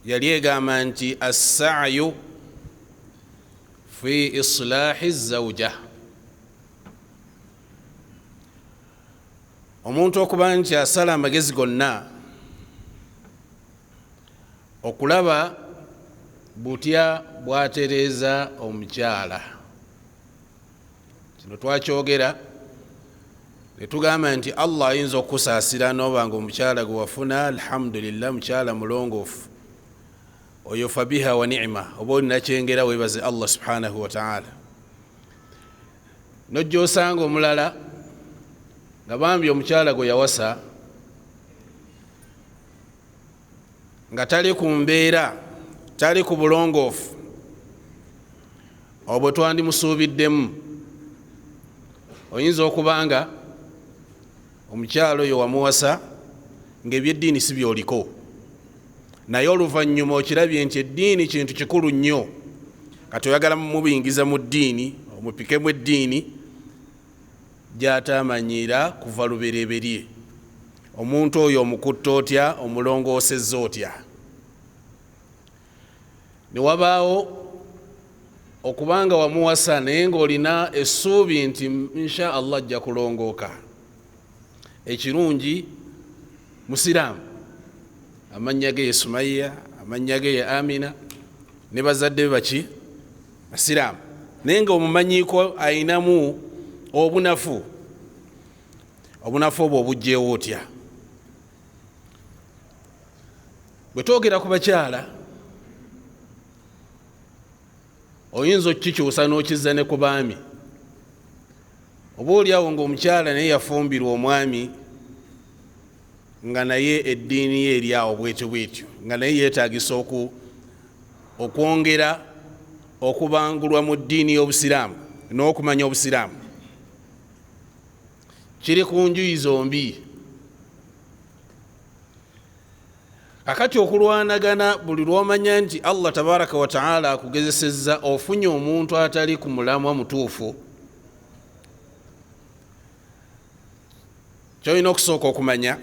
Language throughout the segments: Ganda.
yali egamba nti as-sa'yu fi islahi zawja, omuntu okuba nti asala amagezi gonna okulaba butya bwatereeza omukyala. Kino twakyogera ne tugamba nti Allah ayinza okusaasira n'oba nga omukyala gwe wafuna alhamdulillah mukyala mulongoofu, oyo fabiha wa ni'ma, oba olina kyengera weebaze Allah subhanahu wa ta'ala. Nojja osanga omulala nga bambi omukyala gwe yawasa nga tali ku mbeera, tali ku bulongoofu obwo twandimusuubiddemu. Oyinza okubanga omukyalo oyo wamuwasa ng'ebyeddiini si byoliko, naye oluvannyuma okirabye nti eddiini kintu kikulu nnyo, kati oyagala mubiyingiza mu ddiini, omupikemu eddiini gy'atamanyiira kuva lubereberye. Omuntu oyo omukutte otya, omulongoosezza otya? Ne wabaawo okubanga wamuwasa naye ng'olina essuubi nti insha Allah ajja kulongooka. Ekirungi musiraamu, amannya ge ye Sumayya, amannya ge ye Amina, ne bazadde be baki basiraamu, naye nga omumanyiiko ayinamu obunafu. Obunafu obwo obugjeewo otya? Bwe twogera ku bakyala oyinza okukikyusa n'okizza ne ku baami. Oba oliawo ng'omukyala naye yafumbirwa omwami nga naye eddiini ye eryawo bwetyo bwetyo, nga naye yeetagisa okwongera okubangulwa mu ddiini y'Obusiraamu n'okumanya Obusiraamu. Kiri ku njuyi zombi. Kakati okulwanagana buli lwomanya nti Allah tabaraka wa ta'ala akugezesezza ofunye omuntu atali ku mulamwa mutuufu, kyolina okusooka okumanya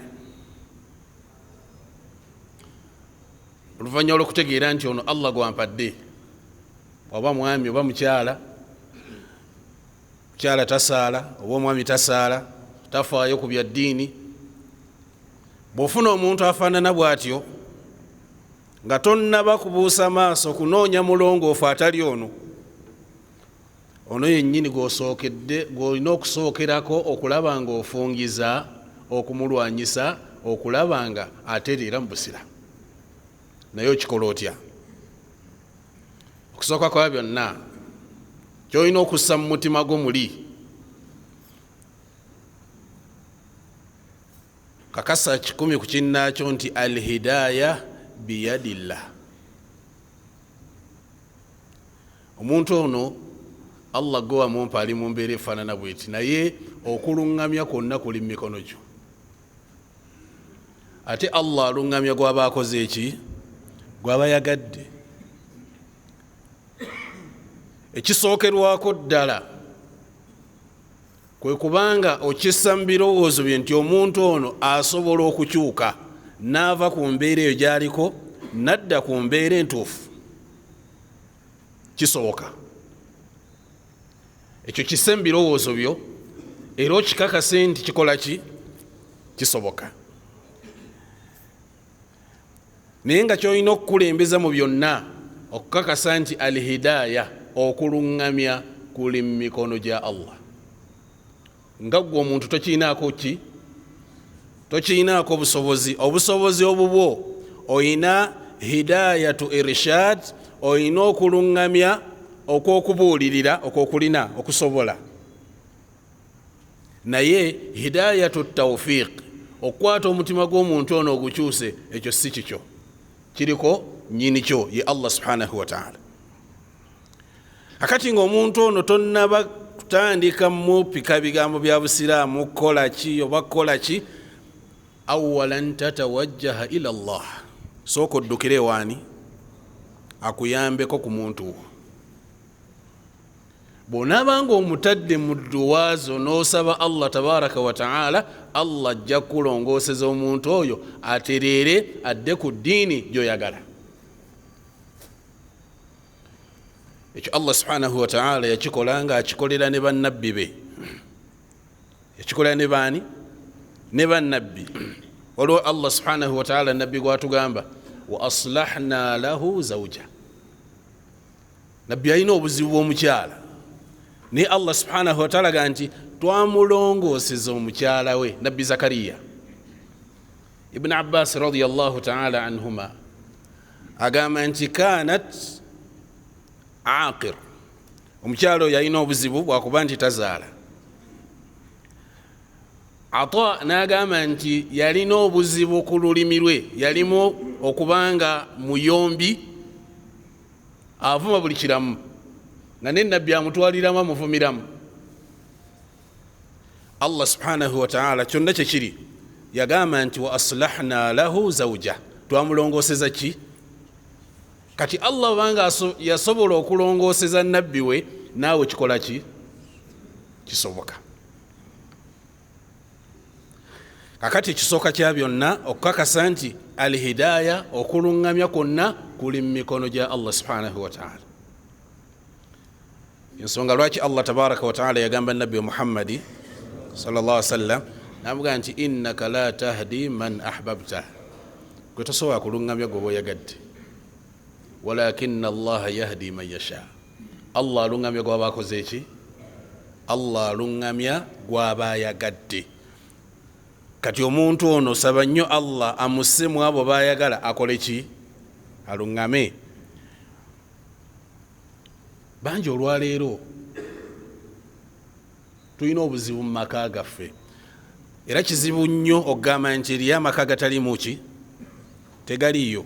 oluvannyuma olw'okutegeera nti ono Allah gwampadde, oba mwami oba mukyala, mukyala tasaala oba omwami tasaala, tafaayo ku bya ddiini. Bw'ofuna omuntu afaanana bw'atyo nga tonnaba kubuusa maaso kunoonya mulongoofu atali ono yennyini gw'olina okusookerako okulaba nga ofungiza, okumulwanyisa, okulaba nga atereera mu busiraamu. Naye okikola otya? Okusooka kwa byonna kyolina okussa mu mutima gwo muli. Kakasa 10 ku kinnaakyo nti alhidaaya biyadillah. Omuntu ono Allah gwe wamumpa ali mu mbeera efaanana bweti, naye okuluŋŋamya kwonna kuli mu mikono gyo. Ate Allah aluŋŋamya gw'aba akoze eki? Gw'aba yagadde. Ekisookerwako ddala kwe kubanga okissa mu birowoozo bye nti omuntu ono asobola okukyuka n'ava ku mbeera eyo gy'aliko n'adda ku mbeera entuufu. Kisoboka. Ekyo kisse mu birowoozo byo era okikakase nti kikola ki? Kisoboka. Naye nga kyolina okukulembeza mu byonna okukakasa nti alhidaaya, okuluŋŋamya, kuli mu mikono gya Allah. Nga gwe omuntu tokiinaako ki? Tokiinaako busobozi. Obusobozi obubwo oyina hidaayatu irshad, oyina okuluŋŋamya okw'okubuulirira okwokulina okusobola. Naye hidaayatu tawfiiq, okukwata omutima gw'omuntu ono ogukyuse, ekyo si kikyo, kiriko nnyini kyo ye Allah subhanahu wa ta'ala. Akati ng'omuntu ono tonnaba kutandika mupika bigambo bya Busiraamu kukola ki oba kukola ki, awalan tatawajjaha ila Allah, sooka oddukire waani akuyambeko ku muntu. Bw'onaabanga omutadde mu dduwaazo n'osaba Allah tabaraka wa ta'ala, Allah ajja kulongooseza omuntu oyo atereere adde ku ddiini gy'oyagala. ekyo Allah subhanahu wa ta'ala yakikolanga akikolera ne bannabbi be, yakikolera ne baani? Ne bannabbi. Waliwo Allah subhanahu wa ta'ala nabbi gwatugamba wa aslahna lahu zawja, nabbi alina obuzibu bw'omukyala naye Allah subhanahu wa ta'ala ga nti twamulongooseza omukyala we nabbi Zakariya. Ibn Abbas radiyallahu ta'ala anhuma agamba nti kanat aqir, omukyalo yalina obuzibu bwakuba nti tazaala. Ata n'agamba nti yalina obuzibu ku lulimi lwe, yalimu okubanga muyombi, avuma buli kiramu, nga ne nabbi amutwaliramu amuvumiramu. Allah subhanahu wa ta'ala kyonna kyekiri yagamba nti wa aslahna lahu zawja, twamulongooseza ki? Kati Allah obanga yasobola okulongooseza nabbi we, naawe kikola ki? Kisoboka. Kakati ekisooka kya byonna okukakasa nti alhidaya, okuluŋŋamya kwonna kuli mu mikono gya Allah subhanahu wa ta'ala. Ensonga lwaki Allah tabaraka wa ta'ala yagamba nabbi Muhammadi sallallahu alaihi wasallam namuga nti innaka la tahdi man ahbabta, gwe tosobola kuluŋŋamya gwe b'oyagadde, walakinna Allah yahdi man yasha. Allah aluŋŋamya gw'aba akoze ki? Allah aluŋŋamya gw'aba ayagadde. Kati omuntu ono saba nnyo Allah amusse mu abo bayagala akole ki? Aluŋŋame. Bangi olwaleero tulina obuzibu mu maka gaffe, era kizibu nnyo okugamba nti eriyo amaka gatalimu ki? Tegaliyo.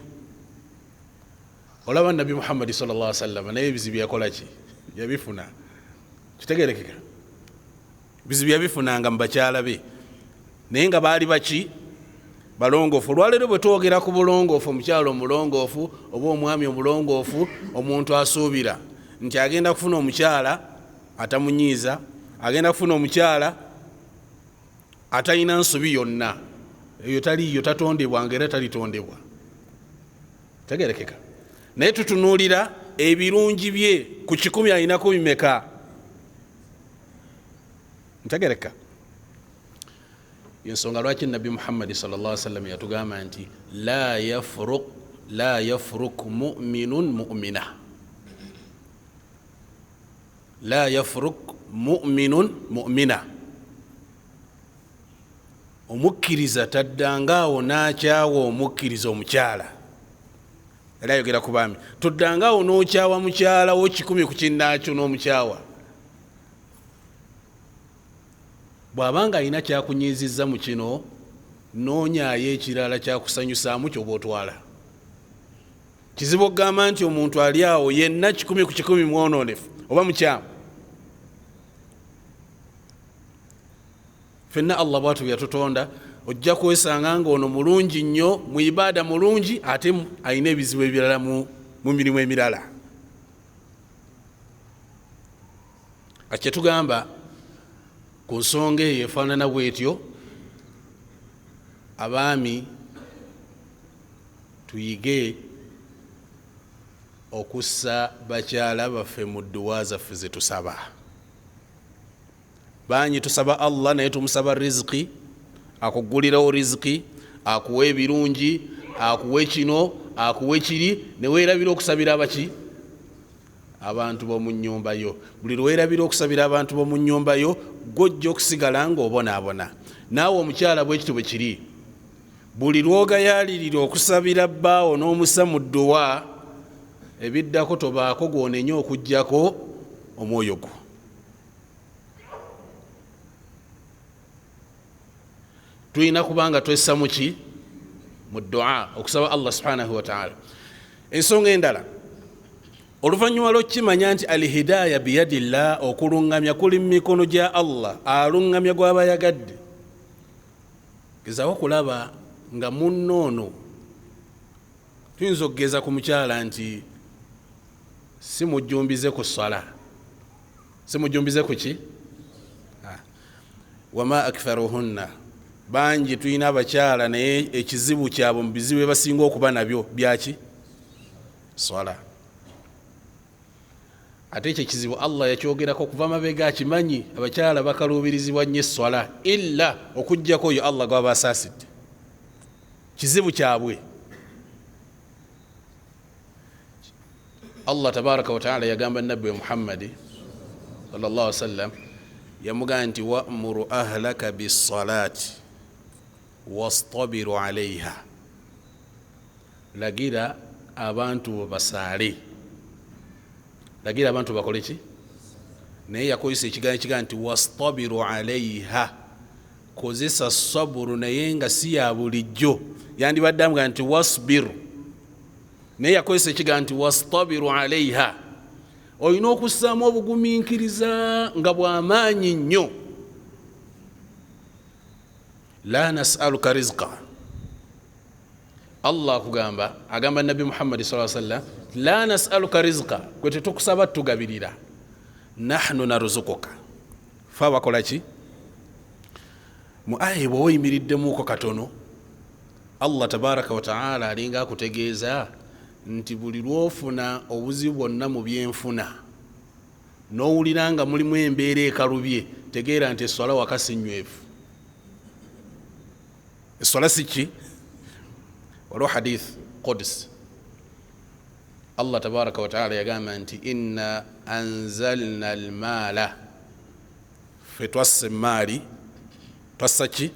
Olaba nabbi Muhammad sallallahu alaihi wasallam naye ebizibu yakola ki? Yabifuna. Kitegerekeka, bizibu yabifunanga mu bakyala be, naye nga baali baki? Balongoofu. Olwaleero bwe twogera ku bulongoofu, omukyalo omulongoofu oba omwami omulongoofu, omuntu asuubira nti agenda kufuna omukyala atamunyiiza, agenda kufuna omukyala atalina nsobi yonna, eyo taliyo, tatondebwa ngera talitondebwa. Tegerekeka. Naye tutunuulira ebirungi bye ku 100 alinako bimeka? Ntegereka. Ensonga lwaki nabbi Muhammad sallallahu alaihi wasallam yatugamba nti la yafruk mu'minun mu'mina, la yafruk mu'minun mu'mina. Omukkiriza taddangaawo n'akyawa omukkiriza omukyala. Era ayogera ku baami, toddangaawo n'okyawa mukyala wo 100 ku kinnaakyo n'omukyawa. Bw'abanga alina kyakunyiizizza mu kino, noonyaayo ekirala kyakusanyusaamu ky'oba otwala. Kizibu okugamba nti omuntu ali awo yenna 100 ku 100 mwonoonefu oba mukyamu. Fenna Allah bwatu yatutonda, ojja kwesanga nga ono mulungi nnyo, mu ibaada mulungi, ate alina ebizibu ebirala mu mirimu emirala. Kye tugamba ku nsonga eyo efaanana bwetyo, abaami tuyige okussa bakyala baffe mu dduwa zaffe ze tusaba. Banyi tusaba Allah naye tumusaba riziki, akugulirawo riziki, akuwa ebirungi, akuwa kino, akuwa kiri, ne weerabira okusabira abaki? Abantu b'omu nnyumba yo. Buli lwerabira okusabira abantu b'omu nnyumba yo, gojja okusigala ng'obonaabona. Naawe omukyala bwe kityo bwe kiri. Buli lwogayaalirira okusabira bbaawo n'omussa mu dduwa, ebiddako tobaako gw'onenya okuggyako omwoyo gwo. Tulina kubanga twessa mu ki? Mu dduwa, okusaba Allah subhanahu wa ta'ala. Ensonga endala, oluvannyuma lw'okukimanya nti alhidaya biyadillah, okuluŋŋamya kuli mu mikono gya Allah, aluŋŋamya gw'aba yagadde. Gezaako kulaba nga munnoono, tuyinza okugeza ku mukyala nti si mujjumbize ku ssala, si mujjumbize ku ki? Wama aktharuhunna, bangi tulina abakyala naye ekizibu kyabwe mu bizibu basinga okuba nabyo byaki? Swala. ate ekyo kizibu Allah yakyogerako kuva mabega akimanyi abakyala bakaluubirizibwa nnyo esswala illa okujjako oyo Allah gwaba asaasidde kizibu kyabwe. Allah tabaraka wa taala yagamba nabbi Muhammad sallallahu alaihi wasallam yamugamba nti wa'muru ahlaka bis-salati wastabiru alaiha, lagira abantu basaale, lagira abantu bakole ki, naye yakozesa ekigambo nti wastabiru alaiha, kozesa saburu naye nga si ya bulijjo, yandibadde amuga nti wasbiru naye yakozesa ekigambo nti wastabiru alaiha. Olina okussaamu obugumiikiriza nga bw'amaanyi nnyo. La nas'aluka rizqa, Allah akugamba, agamba Nabi Muhammad sallallahu alaihi wasallam, la nas'aluka rizqa, kwe tetukusaba tugabirira, nahnu narzuquka. Fa bakola ki? Mu aya bwe oyimiriddemuuko katono, Allah tabaraka wa taala alinga akutegeeza nti buli lwofuna obuzibu bwonna mu byenfuna n'owulira nga mulimu embeera ekalubye, tegeera nti esswala wakasi nnywevu. Esswala si ki? Waliwo hadith Quds, Allah tabaraka wa taala yagamba nti inna anzalna almaala, fe twassa emaali, twassa ki?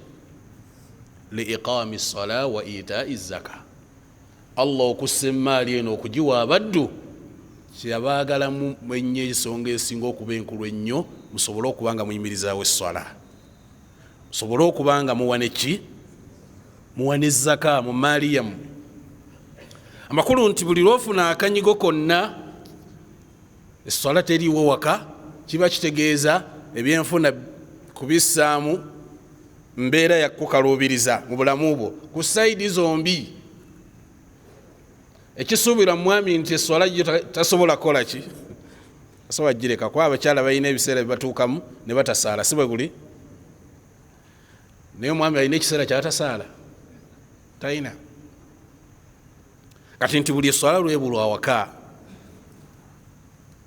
Liiqaami ssala wa itaa'i zaka. Allah okussa emaali eno okugiwa abaddu kyabaagalamu ennyo ensonga esinga okuba enkulu ennyo, musobole okuba nga muyimirizaawo esswala, musobole okuba nga muwane ki? Muwane zaka mu maali yammwe. Amakulu nti buli lwofuna akanyigo konna esswala teriiwo waka, kiba kitegeeza ebyenfuna kubissaamu mbeera yakukaluubiriza mu bulamu bwo ku sayidi zombi. Ekisuubirwa mwami nti esswala gyo tasobola kukola ki? Tasobola gireka, kuba abakyala balina ebiseera bibatuukamu ne batasaala, si bwe guli? Naye omwami alina ekiseera kyatasaala? Talina. Kati nti buli esswala lwebulwa awaka,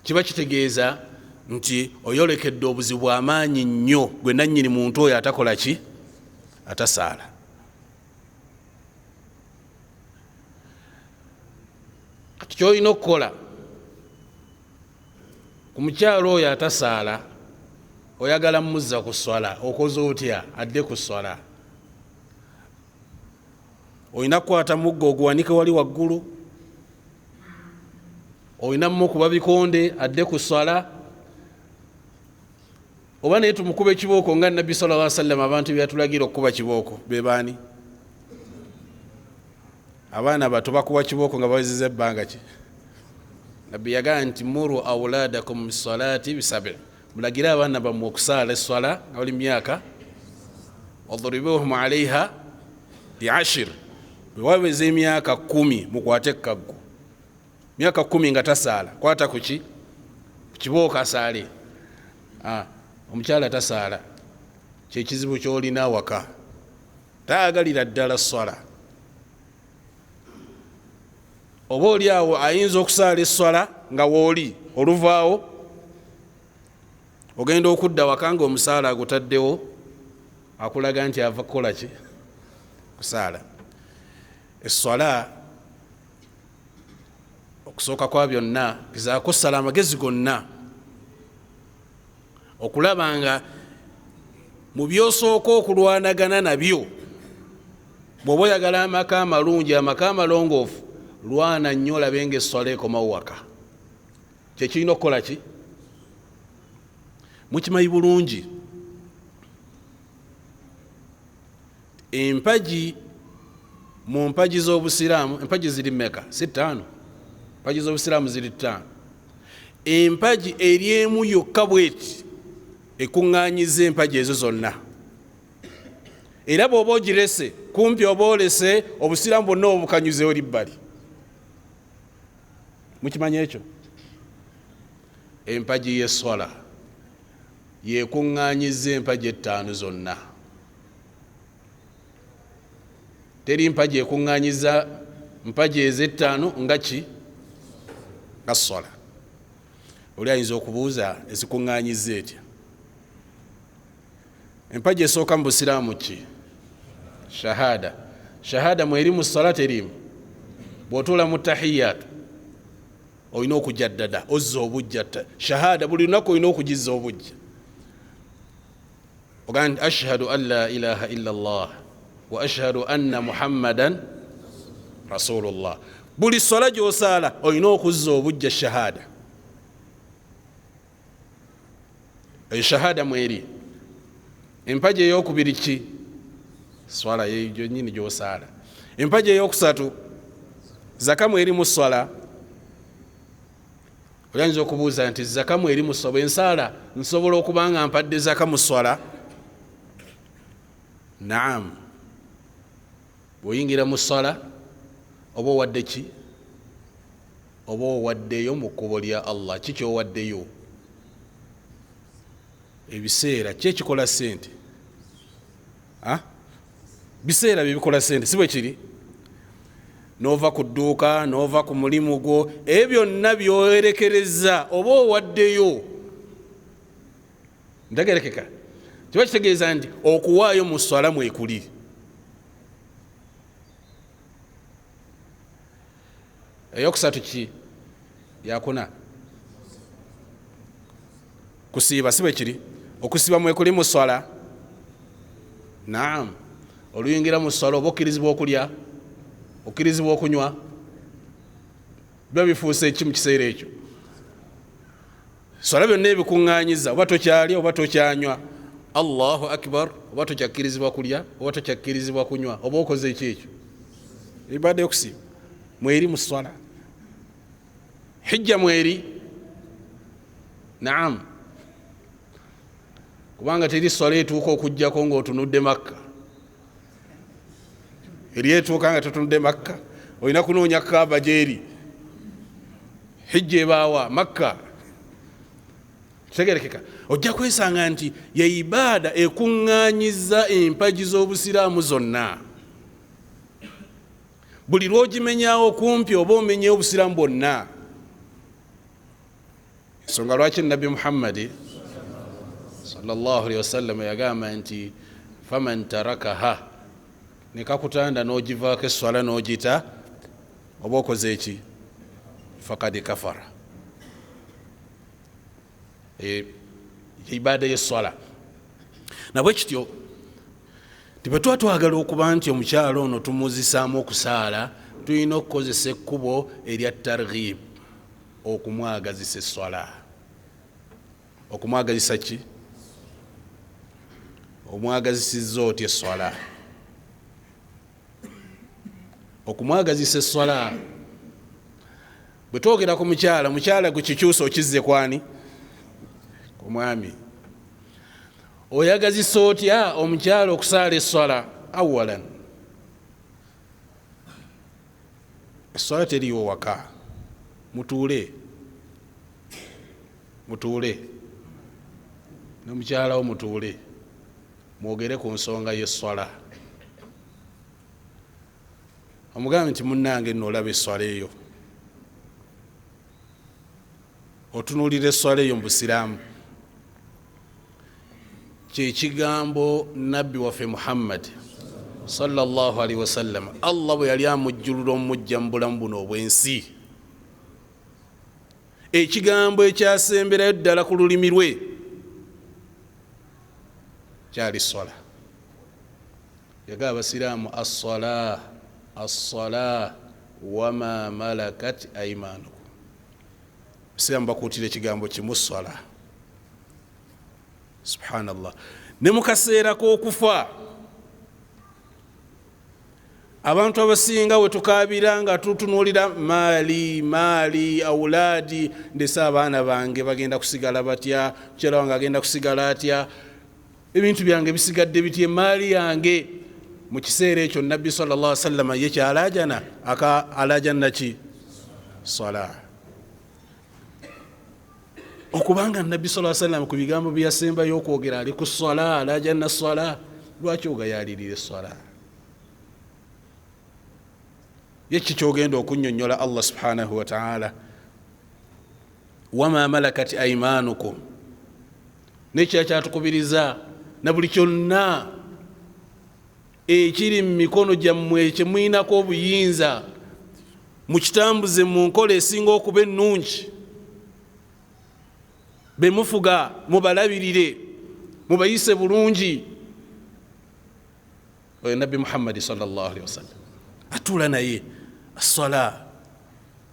kiba kitegeeza nti oyolekedde obuzibu bw'amaanyi nnyo gwe nannyini muntu oyo atakola ki? Atasaala. Kati kyolina okukola ku mukyalo oyo atasaala, oyagala muzza ku swala, okoze otya? Adde ku swala. Olina kukwata muggo oguwanike wali waggulu, olina mukuba bikonde, adde ku swala. Oba naye tumukuba ekibooko nga Nabbi sallallahu alaihi wasallam abantu byatulagira okukuba kibooko be baani? Abaana bato bakuba kibooko nga bawezezza ebbanga ki? Nabbi yagamba nti muru awladakum bisalati bisab'i, mulagira abaana bammwe okusaala esswala nga bali myaka, wadribuhum alaiha bi'ashir, bwe waweza emyaka 10 mukwate ekaggu. Myaka 10 nga tasaala, kwata ku ki? Ku kibooko asaale. Omukyala tasaala, kyekizibu kyolina awaka, taagalira ddala swala. Oba oli awo ayinza okusaala esswala nga wooli oluvaawo ogenda okudda waka nga omusaala agutaddewo, akulaga nti ava kukola ki? Kusaala. Esswala okusooka kwa byonna kizaako ssala amagezi gonna, okulaba nga mu byosooka okulwanagana nabyo, bw'oba oyagala amaka amalungi, amaka amalongoofu, lwana nnyo olabe ng'esswala ekomawo waka. Kyekirina okukola ki? Mukimanyi bulungi empagi mu mpagi z'Obusiraamu, empagi ziri mmeka? Si 5. Empagi z'Obusiraamu ziri 5. Empagi eri emu yokka bweti ekuŋŋaanyiza empagi ezo zonna. Era bw'oba ogirese, kumpi oba olese Obusiraamu bwonna obukanyuzeewo libbali. Mukimanyi ekyo? Empagi y'esswala yekuŋŋaanyiza empagi 5 zonna. Teri mpagi ekuŋŋaanyiza mpagi ezo 5 nga ki? Nga sswala. oli ayinza okubuuza ezikuŋŋaanyiza etya? Empagi esooka mu busiraamu ki? Shahada. Shahada mweri mu ssala terimu. Bw'otuula mu tahiyaatu olina okujaddada, ozza obujja. Shahada buli lunaku olina okugizza obujja. Ogamba nti ashhadu an la ilaha illa Allah wa ashhadu anna muhammadan rasulullah. Buli ssala gy'osaala olina okuzza obujja shahada. Eyo shahada mweri. Empagi ey'okubiri ki? Swala yeyo nyini gy'osaala. Empagi ey'okusatu zaka mweri mu ssala. Oyinza okubuuza nti zaka mweri mu ssala bwensaala nsobola okuba nga mpadde zaka mu ssala? Naam. Bw'oyingira mu ssala oba owadde ki? Oba owaddeyo mu kkubo lya Allah. Ki ky'owaddeyo? Ebiseera ki ekikola ssente? Biseera bye bikola ssente, si bwe kiri? N'ova ku dduuka, n'ova ku mulimu gwo, ebyo byonna byowerekereza oba owaddeyo. Ndagerekeka kiba kitegeeza nti okuwaayo mu ssala mwekuli. Eyokusatu ki? Yakuna kusiiba, si bwe kiri? Okusiiba mwekuli mu ssala. Naam. Oluyingira mu ssala oba okkirizibwa okulya, okkirizibwa okunywa, biba bifuuse ki mu kiseera ekyo? Ssala byonna ebikuŋŋaanyiza, oba tokyalya oba tokyanywa. Allahu akbar. Oba tokyakkirizibwa kulya oba tokyakkirizibwa kunywa, oba okoze ki ekyo? Ibaada y'okusiiba mweri mu ssala. Hijja mweri. Naam. Kubanga teri ssala etuuka okujjako ng'otunudde Makka. Eri etuuka nga totunudde Makka, olina kunoonya Kaaba gyeri. Hijja ebaawa Makka. Tegerekeka ojja kwesanga nti ye ibaada ekuŋŋaanyiza empagi z'obusiraamu zonna. Buli lw'ogimenyawo kumpi oba omenyewo obusiraamu bwonna. Ensonga lwaki Nabbi Muhammad sallallahu alaihi wasallam yagamba nti faman tarakaha, nekakutanda n'ogivaako esswala n'ogita, oba okoze eki? Fakad kafara. Ibaada y'esswala. Nabwe kityo bwe tuba twagala okuba nti omukyalo ono tumuzisaamu okusaala, tulina okukozesa ekkubo erya targhib, okumwagazisa esswala. Okumwagazisa ki? Omwagazisizza otya esswala? Okumwagazisa esswala, bwe twogera ku mukyala, mukyala gwe kikyusa okizze kwani? Ku mwami. Oyagazisa otya omukyala okusaala esswala? Awalan, esswala teriyo waka. Mutuule n'omukyalawo, mutuule mwogere ku nsonga y'esswala. Omugambe nti munnange nno olaba esswala eyo, otunuulira esswala eyo mu busiraamu. Kyekigambo nabbi waffe Muhammad sallallahu alaihi wasallam Allah bwe yali amujjulula omujja mu bulamu buno obw'ensi, ekigambo ekyasemberayo ddala ku lulimi lwe kyali ssala. Yagamba abasiraamu as-salah as-salah wama malakat aymanukum. Abasiraamu bakuutira ekigambo kimu, ssala. Subhanallah. Ne mu kaseera k'okufa abantu abasinga we tukaabira nga tutunuulira maali awulaadi, ndese abaana bange bagenda kusigala batya, mukyala wange agenda kusigala atya, ebintu byange bisigadde bitya, emaali yange. Mu kiseera ekyo Nabbi sallallahu alaihi wasallam ye kyalajana alajana ki? Sala. Okubanga Nabbi sallallahu alaihi wasallam ku bigambo bye yasembayo okwogera ali ku sala, alajana sala, lwaki ogayalirira essala? Ye ki kyogenda okunnyonnyola Allah subhanahu wa ta'ala? wama malakat aymanukum nekya kyatukubiriza na buli kyonna ekiri mu mikono gyammwe kyemuyinako obuyinza mukitambuze mu nkola esinga okuba ennungi, bemufuga mubalabirire mubayise bulungi. oyo nabbi Muhammadi sallallahu alaihi wasallam atuula naye as-sala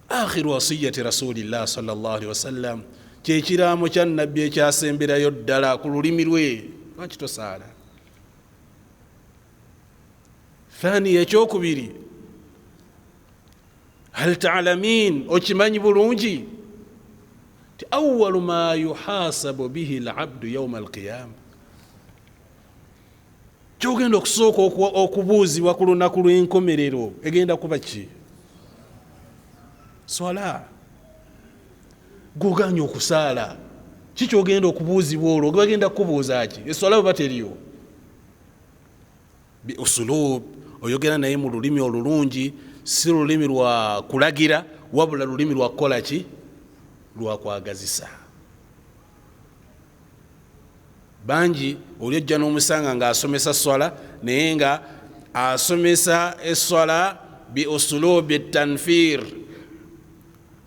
akhiru wasiyati rasulillah sallallahu alaihi wasallam kyekiraamo kya nabbi ekyasemberayo ddala ku lulimi lwe, lwaki tosaala? thani ekyokubiri, hal ta'lamin, okimanyi bulungi ti awwalu ma yuhasabu bihi al-abdu yawma al-qiyama, kyogenda okusooka okubuuzibwa ku lunaku lw'enkomerero egenda kuba ki? Swala. Goganya okusaala kikyogenda okubuuzibwa olwo, bagenda kukubuuza ki? Eswala bwe bateriyo bi usulub, oyogera naye mu lulimi olulungi, si lulimi lwa kulagira wabula lulimi lwa kukola ki? Lwa kwagazisa. Bangi oli ojja n'omusanga ng'asomesa swala naye nga asomesa eswala bi usulubi tanfir,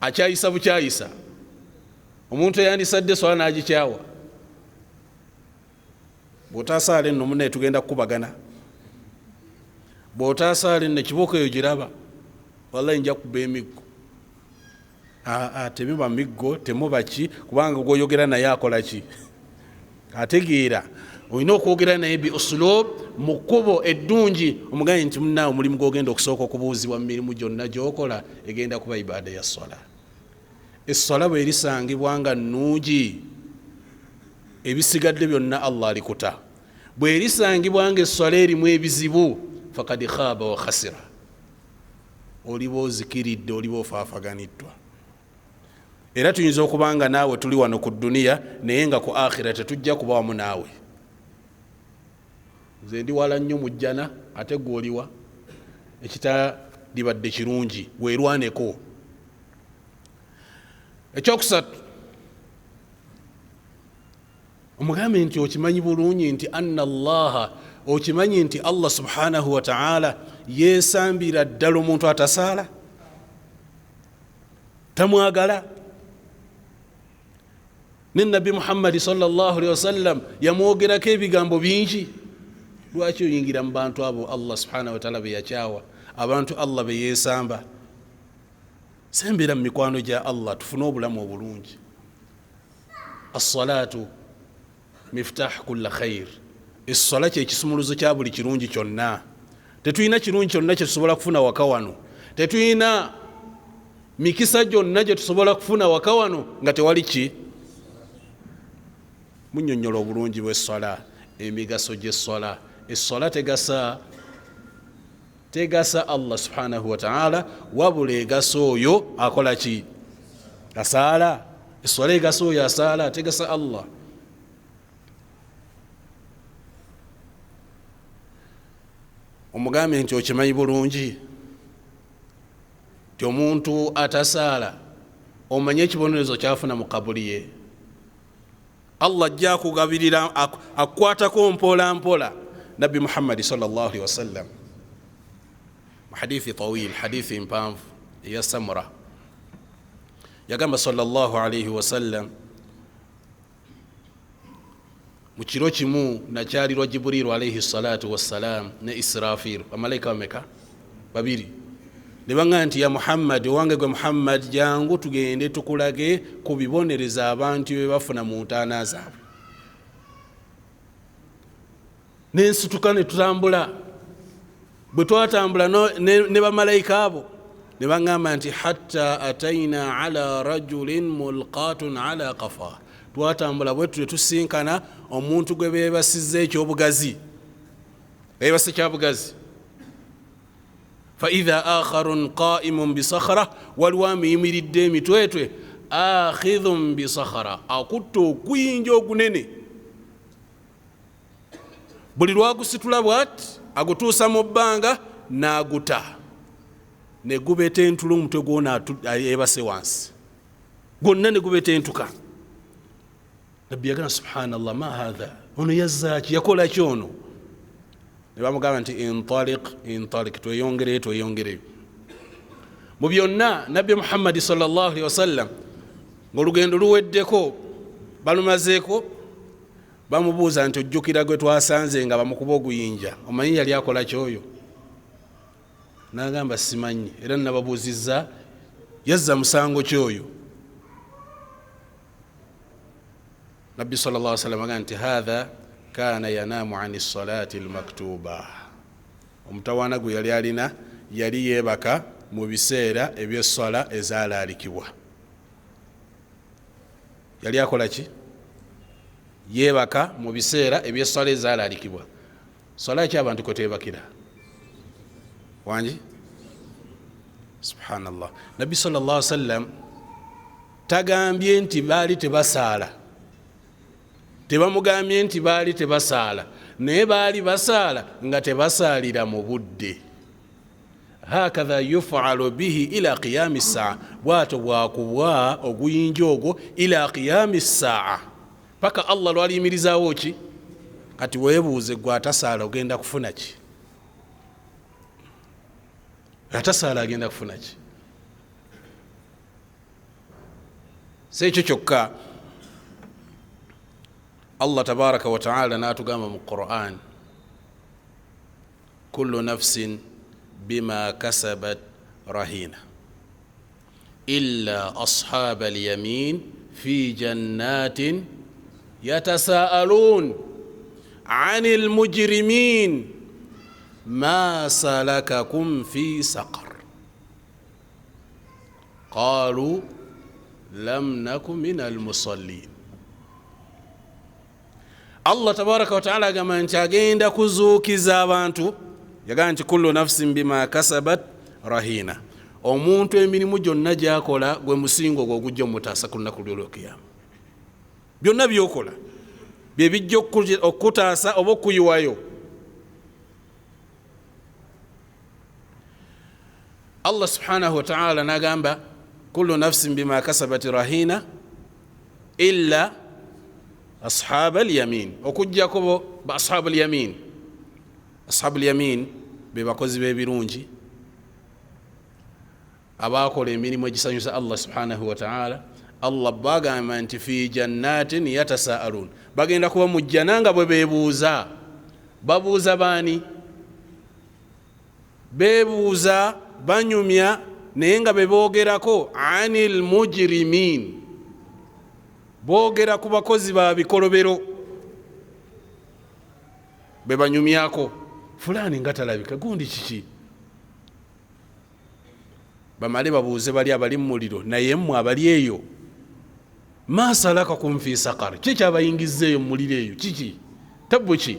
akyayisa bukyayisa. Omuntu eyandisadde swala n'agikyawa. Bw'otaasaala enno munne tugenda kukubagana, bw'otaasaala enno ekibooko eyo giraba, wallahi nja kuba emiggo. Temuba miggo, temuba ki, kubanga gwoyogera naye akola ki? Ategeera. Olina okwogera naye bi usulub, mu kkubo eddungi, omugambye nti munnaawe omulimu gw'ogenda okusooka okubuuzibwa mu mirimu gyonna gy'okola egenda kuba ibaada ya swala. Esswala bwe erisangibwa nga nnungi, ebisigadde byonna Allah alikuta. Bwe erisangibwa nga esswala erimu ebizibu, fakad khaba wa khasira, oliba ozikiridde, oliba ofaafaganiddwa. Era tuyinza okuba nga naawe tuli wano ku duniya naye nga ku akhira tetujja kuba wamu naawe. Nze ndi wala nnyo mu jjana ate gw'oliwa, ekitandibadde kirungi weerwaneko. Ekyokusatu, omugambe nti okimanyi bulungi nti anna Allaha, okimanyi nti Allah subhanahu wa ta'ala yeesambira ddala omuntu atasaala, tamwagala. Ne Nabbi Muhammadi sallallahu alaihi wasallam yamwogerako ebigambo bingi. Lwaki oyingira mu bantu abo Allah subhanahu wa ta'ala be yakyawa, abantu Allah be yeesamba? Sembera mu mikwano gya Allah tufune obulamu obulungi. As-salatu miftah kulla khair, essala kyekisumuluzo kya buli kirungi kyonna. Tetulina kirungi kyonna kye tusobola kufuna waka wano, tetulina mikisa gyonna gye tusobola kufuna waka wano nga tewali ki? Munnyonnyola obulungi bw'essala, emigaso gy'essala. Essala tegasa Allah subhanahu wa ta'ala, wabula egasa oyo akola ki? Asaala. Essala egasa oyo asaala, tegasa Allah. Omugambe nti okimanyi bulungi ti omuntu atasaala omanye ekibonerezo kyafuna mu kabuli ye. Allah ajja akugabirira, akukwatako mpola mpola. Nabbi Muhammadi sallallahu alaihi wasallam mu hadithi tawil, hadithi mpanvu eya Samura, yagamba sallallahu alaihi wasallam mu kiro kimu nakyalirwa Jibrilu alaihi salatu wassalam ne Israfil, bamalayika bameka? Babiri. Ne baŋŋamba nti ya Muhammad, owange gwe Muhammad, jangu tugende tukulage ku bibonereza abantu bye bafuna mu ntaana zaabwe. Nensituka ne tutambula. Bwe twatambula ne bamalayika abo ne baŋŋamba nti hatta ataina ala rajulin mulqatun ala qafa, twatambula bwe tusinkana omuntu gwe beebasizza ekyobugazi, beebase kyabugazi. Fa idha akharun qa'imun bi sakhra, waliwo amuyimiridde emitwetwe, akhidhun bi sakhra, akutta okuyinja ogunene. Buli lwagusitula bw'ati agutuusa mu bbanga n'aguta, ne gubeta entula omutwe gwona yeebase wansi. gwonna ne gubetentuka. Nabbi yagamba subhanallah ma hadha, ono yazzaaki, yakola ki ono? Ne bamugamba nti intaliq, tweyongere. Mu byonna Nabbi Muhammad sallallahu alaihi wasallam ng'olugendo luweddeko balumazeeko, bamubuuza nti ojjukira gwe twasanze nga bamukuba oguyinja, omanyi yali akola kyoyo? N'agamba simanyi, era nababuuzizza yazza musango kyoyo. Nabbi sallallahu alaihi wasallam agamba nti hadha kana yanamu ani salati almaktuba, omutawaana gwe yali alina yali yeebaka mu biseera eby'essala ezaalaalikibwa. Yali akola ki? Yeebaka mu biseera eby'essala ezaalaalikibwa. Swala ki abantu kwe teebakira? Wangi? Subhanallah. Nabbi sallallahu alaihi wasallam tagambye nti baali tebasaala, tebamugambye nti baali tebasaala, naye baali basaala nga tebasaalira mu budde. Hakadha yufalu bihi ila qiyami saa, bwato bwakubwa oguyinja ogwo ila qiyami saa, paka Allah lwaliyimirizaawo ki? Kati weebuuze gwe atasaala ogenda kufuna ki? Atasaala agenda kufuna ki? Si ekyo kyokka, Allah tabaraka wa taala n'atugamba mu Qur'an, kullu nafsin bima kasabat rahina illa ashab al-yamin fi jannatin yatasaalun anil mujrimin ma salakakum fi saqar qalu lam naku min al-musallin. Allah tabaraka wa taala agamba nti agenda kuzuukiza abantu, yagamba nti kullu nafsin bima kasabat rahina, omuntu emirimu gyonna gyakola gwe musingo gwe ogujja omutaasa ku lunaku lw'olwekiyama. Byonna byokola bye bijja okutaasa oba okuyiwayo. Allah subhanahu wa ta'ala n'agamba kullu nafsin bima kasabat rahina illa ashab al-yamin, okujjako ba ashab al-yamin. Ashab al-yamin be bakozi b'ebirungi abakola emirimu egisanyusa Allah subhanahu wa ta'ala. Allah bagamba nti fi jannatin yatasaalun, bagenda kuba mu jjana nga bwe beebuuza. Babuuza baani? Beebuuza banyumya naye nga beboogerako anil mujrimin, boogera ku bakozi ba bikolobero bebanyumyako. Fulani nga talabika, gundi kiki? Bamale babuuze bali abali mu muliro, naye mmwe abali eyo, ma salakakum fi saqar, kiki abayingizzeeyo mu muliro eyo? Kiki? Tabbu ki?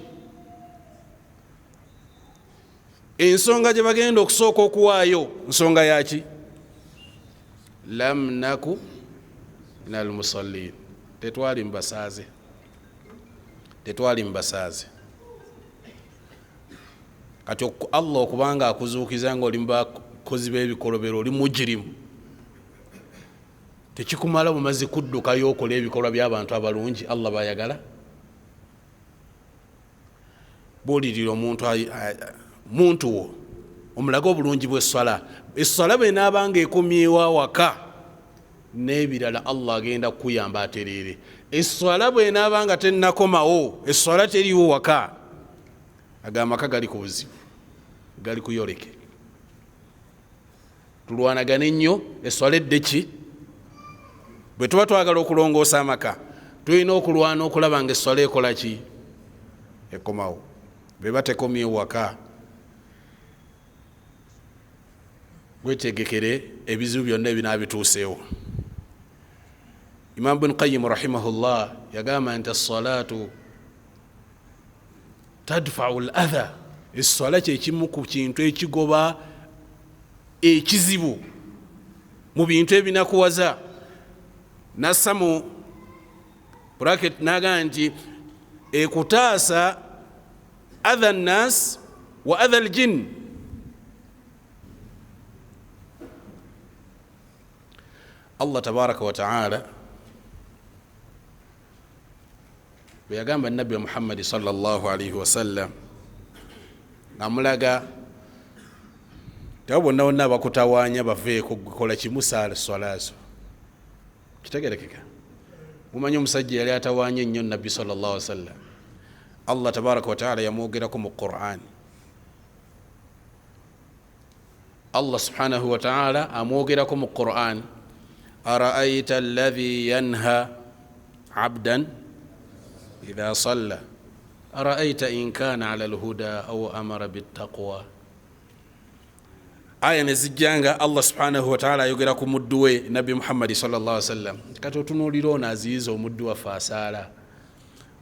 Ensonga gye bagenda okusooka okuwaayo nsonga yaki? lam naku minal musallin, tetwali mbasaaze, tetwali mbasaaze. Kati Allah okubanga akuzuukiza nga oli mubakozi b'ebikolobero, oli mujirimu, tekikumala bumaze kuddukayo okola ebikolwa by'abantu abalungi Allah bayagala. Boolirira omuntu wo omulaga obulungi bw'essala. Essala bw'enaabanga ekomyewo awaka n'ebirala Allah agenda kukuyamba atereere. Essala bw'enaabanga tennakomawo, essala teriwo waka, agamba amaka gali ku buzibu, gali kuyoleke. Tulwanagane ennyo essala edde ki? Bwe tuba twagala okulongoosa amaka, tulina okulwana okulaba nga essala ekola ki? Ekomawo. Bweba tekomyewo waka, wetegekere ebizibu byonna ebinaabituuseewo. Imam Ibn Qayyim rahimahullah yagamba nti as-salatu tadfa'u al-adha, essala kyekimu ku kintu ekigoba ekizibu mu bintu ebinakuwaza. Nassa mu bracket n'agamba nti ekutaasa adha an-nas wa adha al-jinn. Allah tabaraka wa ta'ala bweyagamba nabbi Muhammad sallallahu alaihi wasallam namulaga tabo bonna bonna bakutawanya baveeko gukola kimusaala swalazo kitegerekeka. Mumanyi omusajja yali atawanya ennyo nabbi sallallahu alaihi wasallam. Allah tabaraka wa ta'ala yamwogerako mu Qur'an. Allah subhanahu wa ta'ala amwogerako mu Qur'an, ara'ayta alladhi yanha 'abdan idha salla ara'ayta in kana 'ala al-huda aw amara bit-taqwa. Aya nezijjanga Allah subhanahu wa ta'ala ayogera ku muddu we nabbi Muhammad sallallahu alaihi wasallam. Kati otunuulira ono aziyiza omuddu waffe asaala,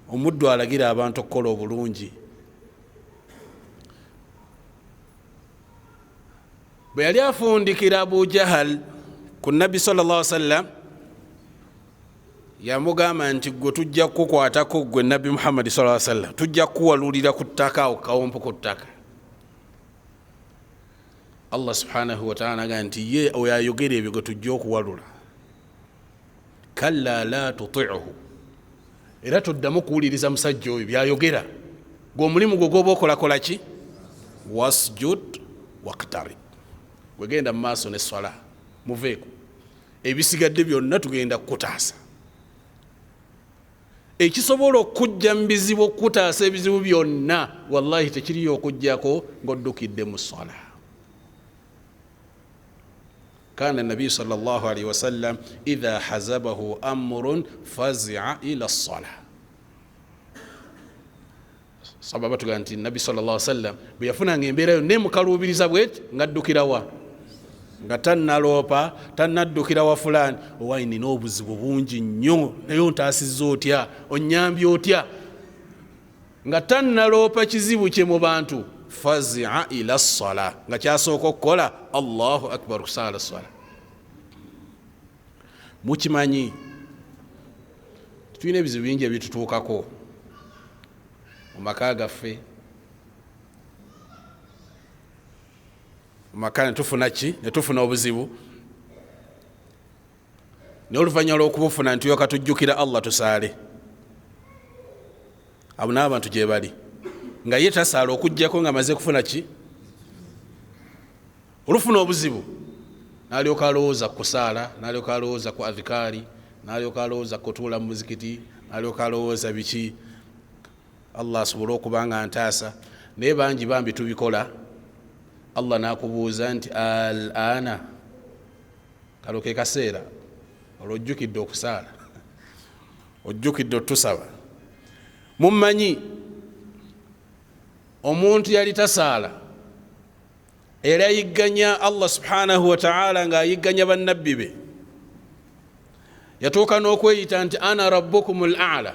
omuddu alagira abantu okukola obulungi. Bwe yali afundikira Abu Jahal ku nabbi sallallahu alaihi wasallam yamugamba nti gwe tujja kukwatako gwe nabbi Muhammad sallallahu alaihi wasallam, tujja kuwalulira ku ttaka okawompo ku ttaka. Allah subhanahu wa ta'ala agamba nti ye oyo ayogera ebyo gwe tujja okuwalula. Kalla la tuti'uhu, era toddamu kuwuliriza musajja oyo byayogera, gwe omulimu gwe gwoba okolakola ki? Wasjud waqtarib. Wegenda mu maaso ne swala muveeko, ebisigadde byonna tugenda kukutaasa. Ekisobola okujja mu bizibu okutaasa ebizibu byonna wallahi tekiriyo okujjako ng'oddukidde mu swala. Kana nabi sallallahu alaihi wasallam idha hazabahu amrun fazi'a ila as-salah. Sababa tugamba nti nabi sallallahu alaihi wasallam bwe yafunanga embeera yo nemukaluubiriza bweti ngaddukira wa, nga tannaloopa tannaddukira wa fulani, owayi nina obuzibu bungi nnyo naye ontaasizza otya, onnyambye otya, nga tannaloopa kizibu kye mu bantu. Fazi'a ila as-salah, nga kyasooka okukola Allahu akbar, kusaala swala. Mukimanyi tulina ebizibu bingi ebitutuukako mu maka gaffe, mu maka netufuna ki? Netufuna obuzibu, naye oluvannyuma lw'okubufuna ntulyoka tujjukira Allah tusaale. Abo n'abantu gye bali, nga ye tasaala okujjako nga maze kufuna ki? Olufuna obuzibu n'alyoka alowooza kusaala, n'alyoka alowooza ku adhikaari, n'alyoka alowooza kutuula mu muzikiti, n'alyoka alowooza biki Allah asobole okuba nga ntaasa. Naye bangi bambi tubikola, Allah n'akubuuza nti al-ana, kalo ke kaseera olwojjukidde okusaala, ojjukidde otusaba. Mumanyi omuntu yali tasaala era yigganya Allah subhanahu wa ta'ala nga yigganya bannabbi be, yatuuka n'okweyita nti ana rabbukumul a'la.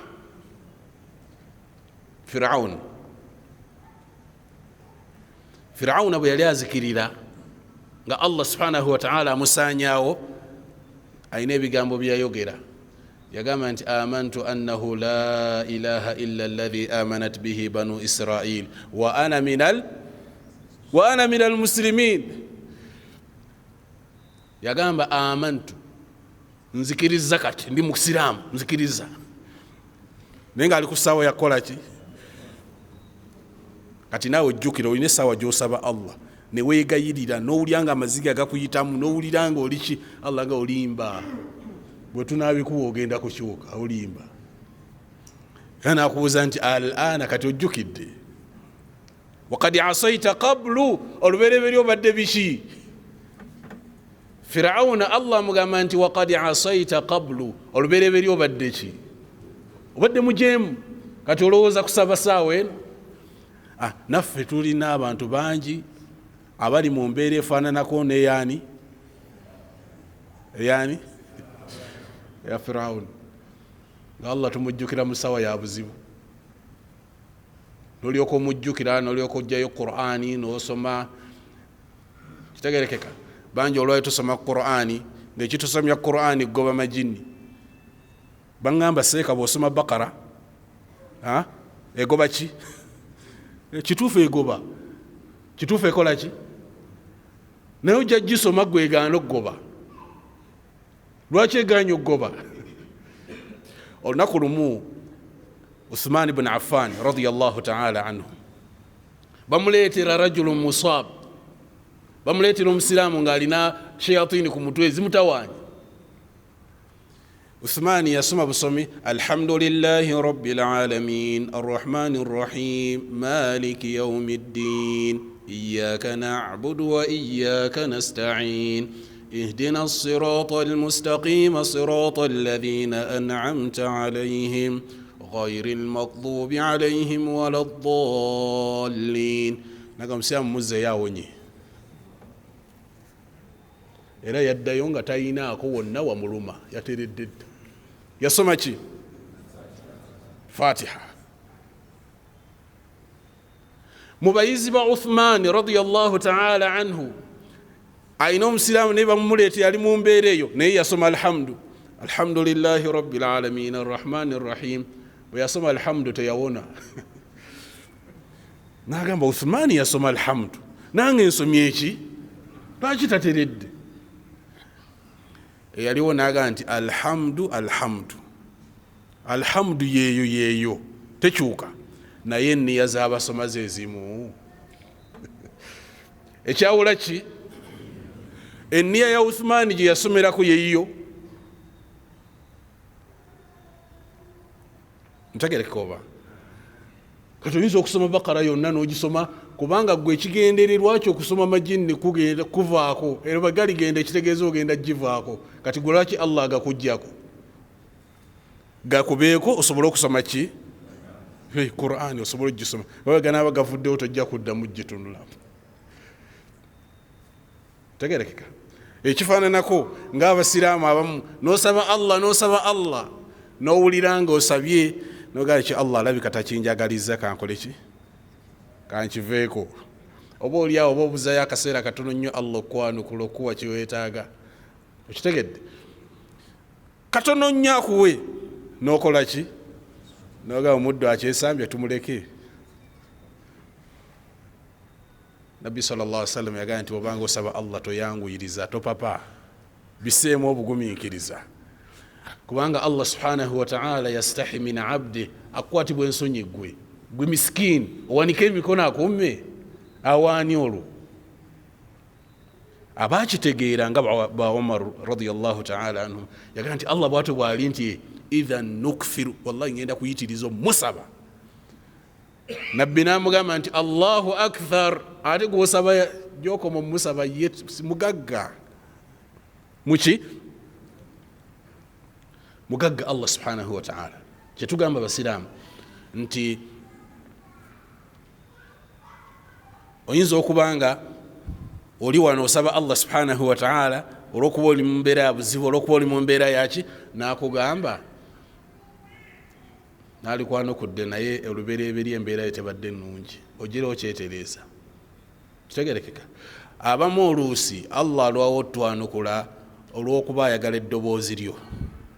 Firawuna bwe yali azikirira nga Allah subhanahu wa ta'ala amusaanyaawo, ayina ebigambo byayogera. Yagamba nti amantu annahu la ilaha illa alladhi amanat bihi banu Israil wa ana minal muslimin. Yagamba amantu, nzikiriza, kati ndi musiraamu, nzikiriza. Naye nga ali ku ssaawa yakola ki? Kati naawe ojjukira olina essaawa gy'osaba Allah ne weegayirira, n'owulira nga amaziga gakuyitamu, n'owulira nga oli ki? Allah nga olimba, bwe tunaabikuwa ogenda kukyuka olimba. Era n'akubuuza nti al-ana, kati ojjukidde. Wakad asaita qablu, olubereberye obadde biki? Firawuna Allah amugamba nti wakad asaita qablu, olubereberye obadde ki? Obadde mujeemu, kati olowooza kusaba saawa eno. Naffe tulina abantu bangi abali mu mbeera efaananako n'eyaani ya Firawuna, nga Allah tumujjukira mu ssaawa ya buzibu. N'olyoka omujjukira, n'olyoka ojjayo Qur'ani n'osoma, kitegerekeka. Bangi olwayo tusoma Qur'ani, ng'ekitusomya Qur'ani goba majini. Bangamba seeka bw'osoma Bakara egoba ki? Kituufu egoba, kituufu ekola ki? Naye ojja gisoma gwe egaana okugoba. lwaki eganya okugoba? olunaku lumu Uthman ibn Affan radiyallahu ta'ala anhu bamuleetera rajulun musab, bamuleetera omusiraamu ng'alina shayatini ku mutwe zimutawaanya. Uthman yasoma busomi alhamdulillahi rabbil alamin arrahmanir rahim maliki yawmiddin iyyaka na'budu wa iyyaka nasta'in اهدنا الصراط المستقيم صراط الذين أنعمت عليهم غير المغضوب عليهم ولا الضالين. نقوم سيام مزة يا وني era yaddayo nga tayinaako wonna wamuluma yatereddedde. Yasoma ki? Fatiha. Mu bayizi ba Uthman radiyallahu ta'ala anhu ayina omusiraamu naye bamumuleetera yali mu mbeera eyo naye yasoma alhamdu alhamdulillahi rabbil alamin arrahmani rrahim. Bwe yasoma alhamdu teyawona. N'agamba Uthman yasoma alhamdu nange nsomye eki, lwaki tateredde? Eyaliwo n'agamba nti alhamdu alhamdu alhamdu yeeyo yeeyo tekyuka, naye enniya z'abasoma ze zimu. Ekyawula ki? Enniya ya Uthman gye yasomerako yeeyo. Ntegereka oba kati oyinza okusoma Bakara yonna n'ogisoma, kubanga gwe ekigendererwa kyo okusoma majini kugenda kuvaako, era bagali genda ekitegeeza ogenda givaako. Kati gwe lwaki Allah agakuggyako? Gakubeeko osobole okusoma ki? Qur'an osobole ogisoma. Wabagana abagavuddewo tojja kuddamu gitunula. Tegerekeka. Ekifaananako ng'abasiraamu abamu n'osaba Allah n'owulira nga osabye n'ogamba ki Allah alabika takinjagalizza kankole ki? Kankiveeko. Oba oliawo oba obuzayo akaseera katono nnyo Allah okwanukula okuwa kiweetaaga. Okitegedde? Katono nnyo akuwe n'okola ki? N'ogamba omuddu akyesambye tumuleke. Nabbi sallallahu alaihi wasallam yagamba nti obanga osaba Allah toyanguyiriza, topapa, biseemu obugumiikiriza. Kubanga Allah subhanahu wa ta'ala yastahi min abdi, akwatibwa ensonyi gwe miskini owanika emikono akumme awaani olwo. Abakitegeera nga ba Umar radiyallahu ta'ala anhu yagamba nti Allah bw'atyo bw'ali nti idhan nukfiru, wallahi ngenda kuyitiriza musaba. Nabbi n'amugamba nti Allahu akthar, ate gw'osaba gy'okoma omusaba ye mugagga muki? Mugagga Allah subhanahu wa ta'ala. Kyetugamba basiraamu nti oyinza okubanga oli wano osaba Allah subhanahu wa ta'ala olw'okuba oli mu mbeera ya buzibu, olw'okuba oli mu mbeera yaki, n'akugamba n'alikwanukudde naye olubereberye embeera ye tebadde nnungi, ogira okyetereeza. Kitegerekeka. Abamu oluusi Allah alwawo otwanukula olw'okuba ayagala eddoboozi lyo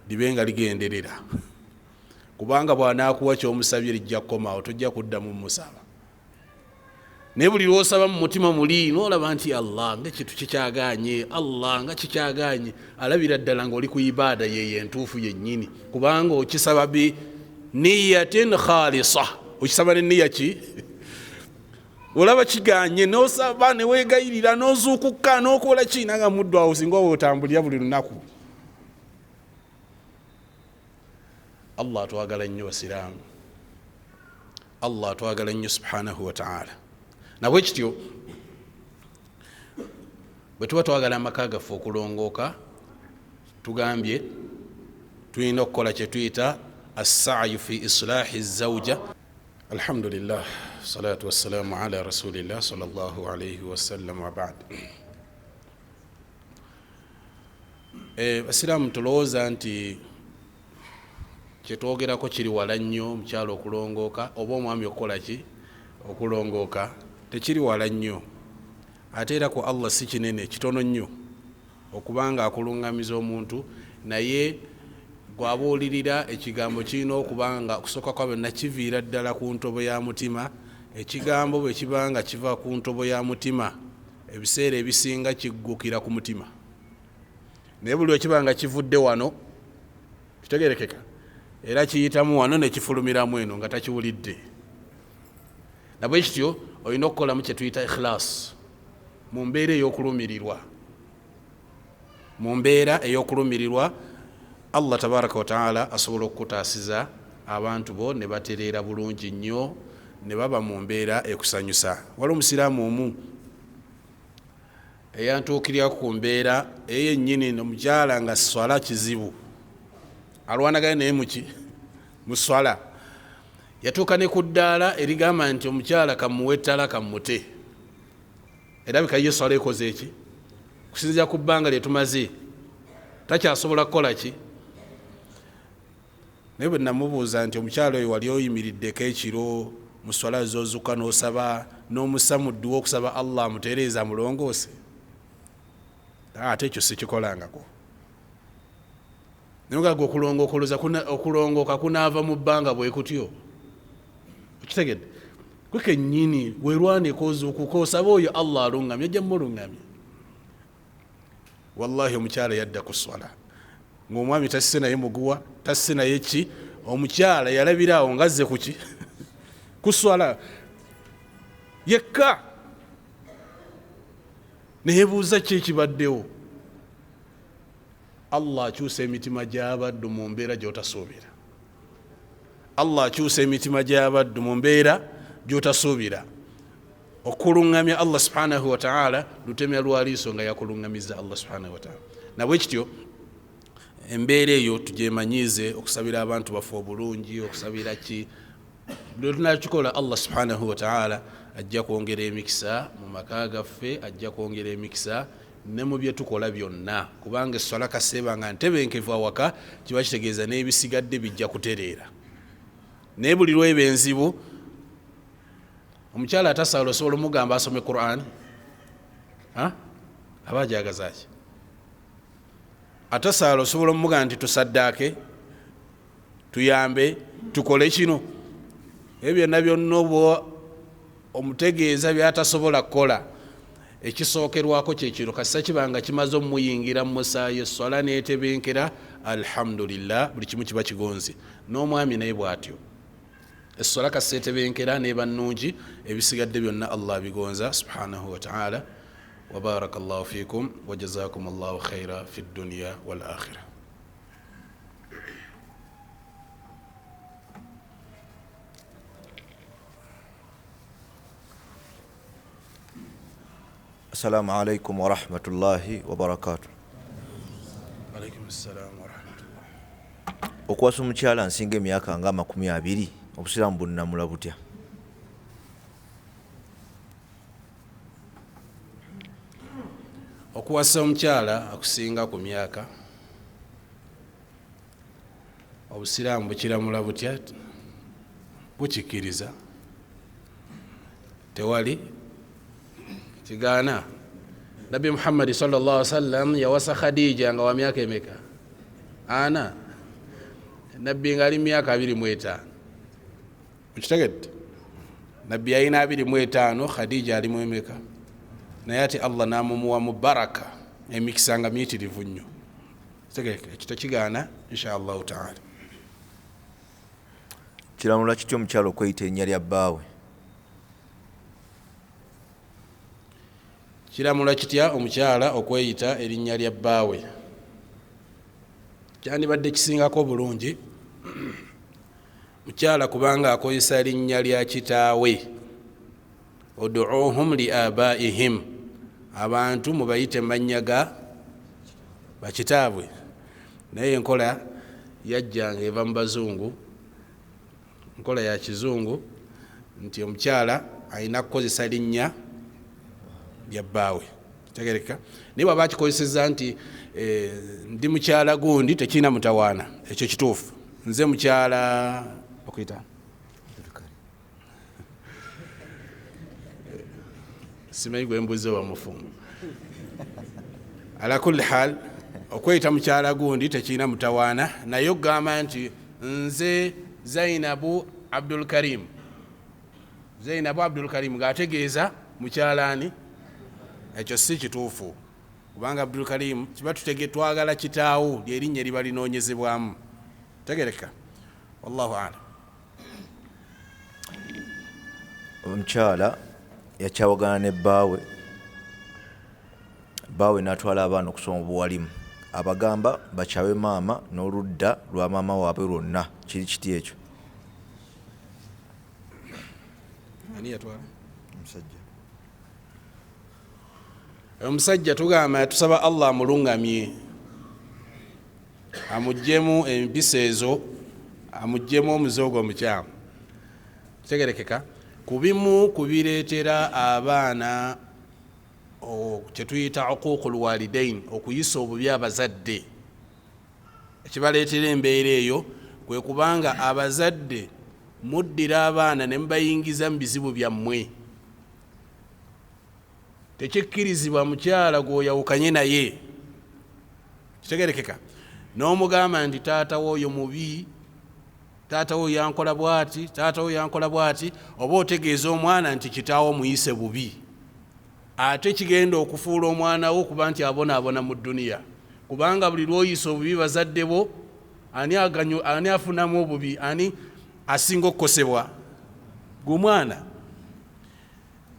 libe nga ligenderera, kubanga bw'anaakuwa ky'omusabye lijja kukomaawo, tojja kuddamu musaba. Naye buli lw'osaba mu mutima muli n'olaba nti Allah nga kintu kikyaganye, Allah nga kikyaganye, alabira ddala ng'oli ku ibaada yeyo entuufu yennyini, kubanga okisaba bi niyatin khalisa. Okisaba n'enniya ki? Olaba kiganye n'osaba ne weegayirira n'ozuukuka n'okola ki, nanga muddu awo singa otambulira buli lunaku. Allah atwagala nnyo basiraamu, Allah atwagala nnyo subhanahu wa ta'ala. Nabwe kityo bwe tuba twagala amaka gaffe okulongooka, tugambye tulina okukola kye tuyita as-sa'yu fi islaahi az-zawja. Alhamdulillah, salatu wassalamu ala rasulillah sallallahu alayhi wasallam wa ba'd. Basiraamu tulowooza nti kyetwogerako kiri wala nnyo omukyalo okulongooka oba omwami okukola ki? Okulongooka. Tekiri wala nnyo, ate era ku Allah si kinene, kitono nnyo okubanga akuluŋŋamiza omuntu, naye gw'abuulirira ekigambo kirina okubanga okusooka kwa byonna kiviira ddala ku ntobo ya mutima. Ekigambo bwe kibanga kiva ku ntobo ya mutima, ebiseera ebisinga kiggukira ku mutima. naye buli wekibanga kivudde wano kitegerekeka era kiyitamu wano nekifulumiramu eno nga takiwulidde. Nabwe kityo olina okukolamu kyetuyita ikhlas mu mbeera ey'okulumirirwa, mu mbeera ey'okulumirirwa Allah tabaraka wa taala asobola okukutaasiza abantu bo ne batereera bulungi nnyo ne baba mu mbeera ekusanyusa. Wali omusiraamu omu eyantuukirako ku mbeera eyennyini omukyala nga swala kizibu alwanagane naye muki mu swala, yatuuka ne ku ddaala erigamba nti omukyala kamuwe ettala kamute, erabika ye swala ekoze eki kusinzira ku bbanga lyetumaze takyasobola kukola ki. Naye bwe namubuuza nti omukyala oyo wali oyimiriddeko ekiro mu swala zozuka n'osaba n'omussa muddu wo okusaba Allah amutereeza mulongoose, ate ekyo sikikolangako. Naye nga gwe okulongooka kunaava mu bbanga bwe kutyo, okitegedde gwe kennyini werwaneko ozuukuka osaba oyo Allah alungamye ajja mulungamye. Wallahi omukyala yadda ku swala ng'omwami tasse naye muguwa tasse naye ki, omukyala yalabira awo ngazze kuki ku swala yekka. Neyebuuza ki ekibaddewo? Allah akyusa emitima gy'abaddu mu mbeera gy'otasuubira. Allah akyusa emitima gy'abaddu mu mbeera gy'otasuubira. Okuluŋŋamya Allah subhanahu wa ta'ala lutemya lwaliiso nga yakuluŋŋamiza Allah subhanahu wa ta'ala. Nabwe kityo embeera eyo tugyemanyiize okusabira abantu bafe obulungi, okusabira ki bwe tunakikola Allah subhanahu wa ta'ala ajja kwongera emikisa mu maka gaffe, ajja kwongera emikisa ne mu bye tukola byonna, kubanga esswala kaseeba nga ntebenkevu awaka kiba kitegeeza n'ebisigadde bijja kutereera. Naye buli lweba enzibu omukyala atasaala osobola omugamba asome Qur'an aba ajagaza ki? Atasaala osobola omugamba nti tusaddaake tuyambe tukole kino, ebyo byonna byonna obwo omutegeeza byatasobola kukola ekisookerwako kyekiro kasita kibanga kimaze omuyingira mu musaayi esswala neetebenkera, alhamdulillah buli kimu kiba kigonzi. N'omwami naye bw'atyo esswala kasita etebenkera neba nnungi, ebisigadde byonna Allah bigonza subhanahu wa ta'ala. Wa barakallahu fikum wa jazakum Allahu khaira fi dunya wal akhirah. Assalamu alaikum wa rahmatullahi wa barakatuh. Alaikum assalam wa rahmatullah. Okuwasa omukyala nsinga emyaka nga 20, obusiraamu bunnamula butya? Okuwasa omukyala akusinga ku myaka, obusiraamu bukiramula butya? Bukikkiriza, tewali kigaana. Nabi Muhammad sallallahu alaihi wasallam yawasa Khadija nga wa myaka emeka? 4. Nabbi nga ali myaka 25. Ukitegedde? Nabbi ayina 25, Khadija ali emeka? Naye ati Allah namumuwa mu baraka emikisa nga miyitirivu nnyo. Ekyo tekigaana insha Allahu ta'ala. Kiramula kityo omukyala okweyita erinnya lya bbaawe? Kiramula kitya omukyala okweyita erinnya lya bbaawe? Kyandibadde kisingako bulungi mukyala kubanga akozesa erinnya lya kitaawe, uduuhum li abaihim, abantu mubayite mannya ga bakitaabwe. Naye enkola yajjanga eva mu bazungu, nkola ya kizungu nti omukyala alina kukozesa linnya lya bbaawe. Kitegereka? Naye bw'aba akikozesezza nti ndi mukyala gundi tekirina mutawaana, ekyo kituufu. Nze mukyala okuyita simanyi gwe mbuzi oba mufumu. Ala kulli hal okweyita mukyala gundi tekirina mutawaana, naye okugamba nti nze Zainabu Abdul Karim, Zainabu Abdul Karim ng'ategeeza mukyalaani, ekyo si kituufu. kubanga Abdul Karim kiba tutege twagala kitaawo lyerinnya liba linoonyezebwamu tegereka wallahu a'lam. Omukyala yakyawagana ne bbaawe n'atwala abaana okusoma obuwalimu abagamba bakyawe maama n'oludda lwa maama waabwe lwonna kiri kiti ekyo? Ani yatwala? Omusajja tugamba yatusaba Allah amulungamye amuggyemu empisa ezo amuggyemu omuzoogo omukyamu kitegerekeka kubimu kubireetera abaana kyetuyita uquuqul walidain okuyisa obubi abazadde. Ekibaleetera embeera eyo kwe kubanga abazadde muddira abaana ne mubayingiza mu bizibu byammwe. Tekikkirizibwa mukyala gw'oyawukanye naye kitegerekeka n'omugamba nti taata w'oyo mubi, taata wo yankola bwati, taata wo yankola bwati, oba otegeeza omwana nti kitaawo muyise bubi, ate kigenda okufuula omwana wo kuba nti abonaabona mu dduniya. Kubanga buli lwoyisa obubi bazadde bo, ani afunamu obubi, ani asinga okukosebwa? Gwe mwana.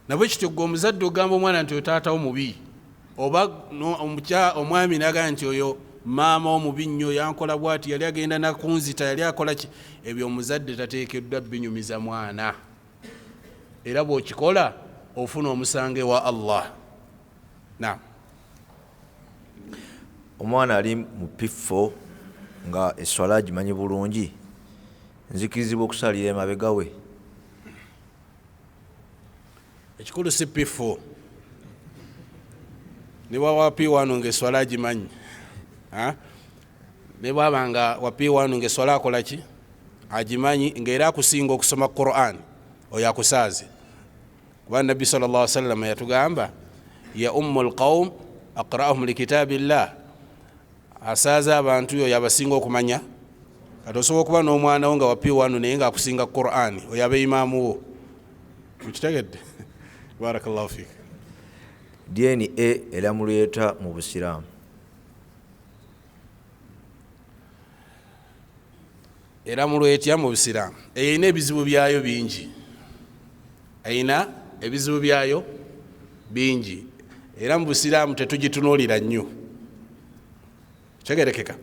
Nabwe kityo gwe omuzadde ogamba omwana nti oyo taata wo mubi, oba omwami naga nti oyo maama omubi nnyo yankola bwati, yali agenda nakunzita, yali akola ki. Ebyo omuzadde tateekeddwa binyumiza mwana, era bw'okikola ofuna omusange wa Allah. Naam. Omwana ali mu P4 nga esswala agimanyi bulungi, nzikirizibwa okusalira emabega we? Ekikulu si P4 ne bwaba wa P1 ng'esswala agimanyi, ne bwaba nga wa P1 ng'esswala akola ki agimanyi, ng'era akusinga okusoma Qur'an, oyo akusaaze. Kuba Nabbi sallallahu alaihi wasallam yatugamba ya ummul qawm aqra'uhum likitabillah, asaaze abantu oyo abasinga okumanya. Kati osobola okuba n'omwana wo nga wa P1 naye ng'akusinga Qur'an, oyo abe imaamu wo. Mukitegedde? Barakallahu fiik. DNA eramuleeta mu Busiraamu? Eramulwetya mu Busiraamu eyina ebizibu byayo bingi, eyina ebizibu byayo bingi, era mu Busiraamu tetugitunuulira nnyo kitegerekeka,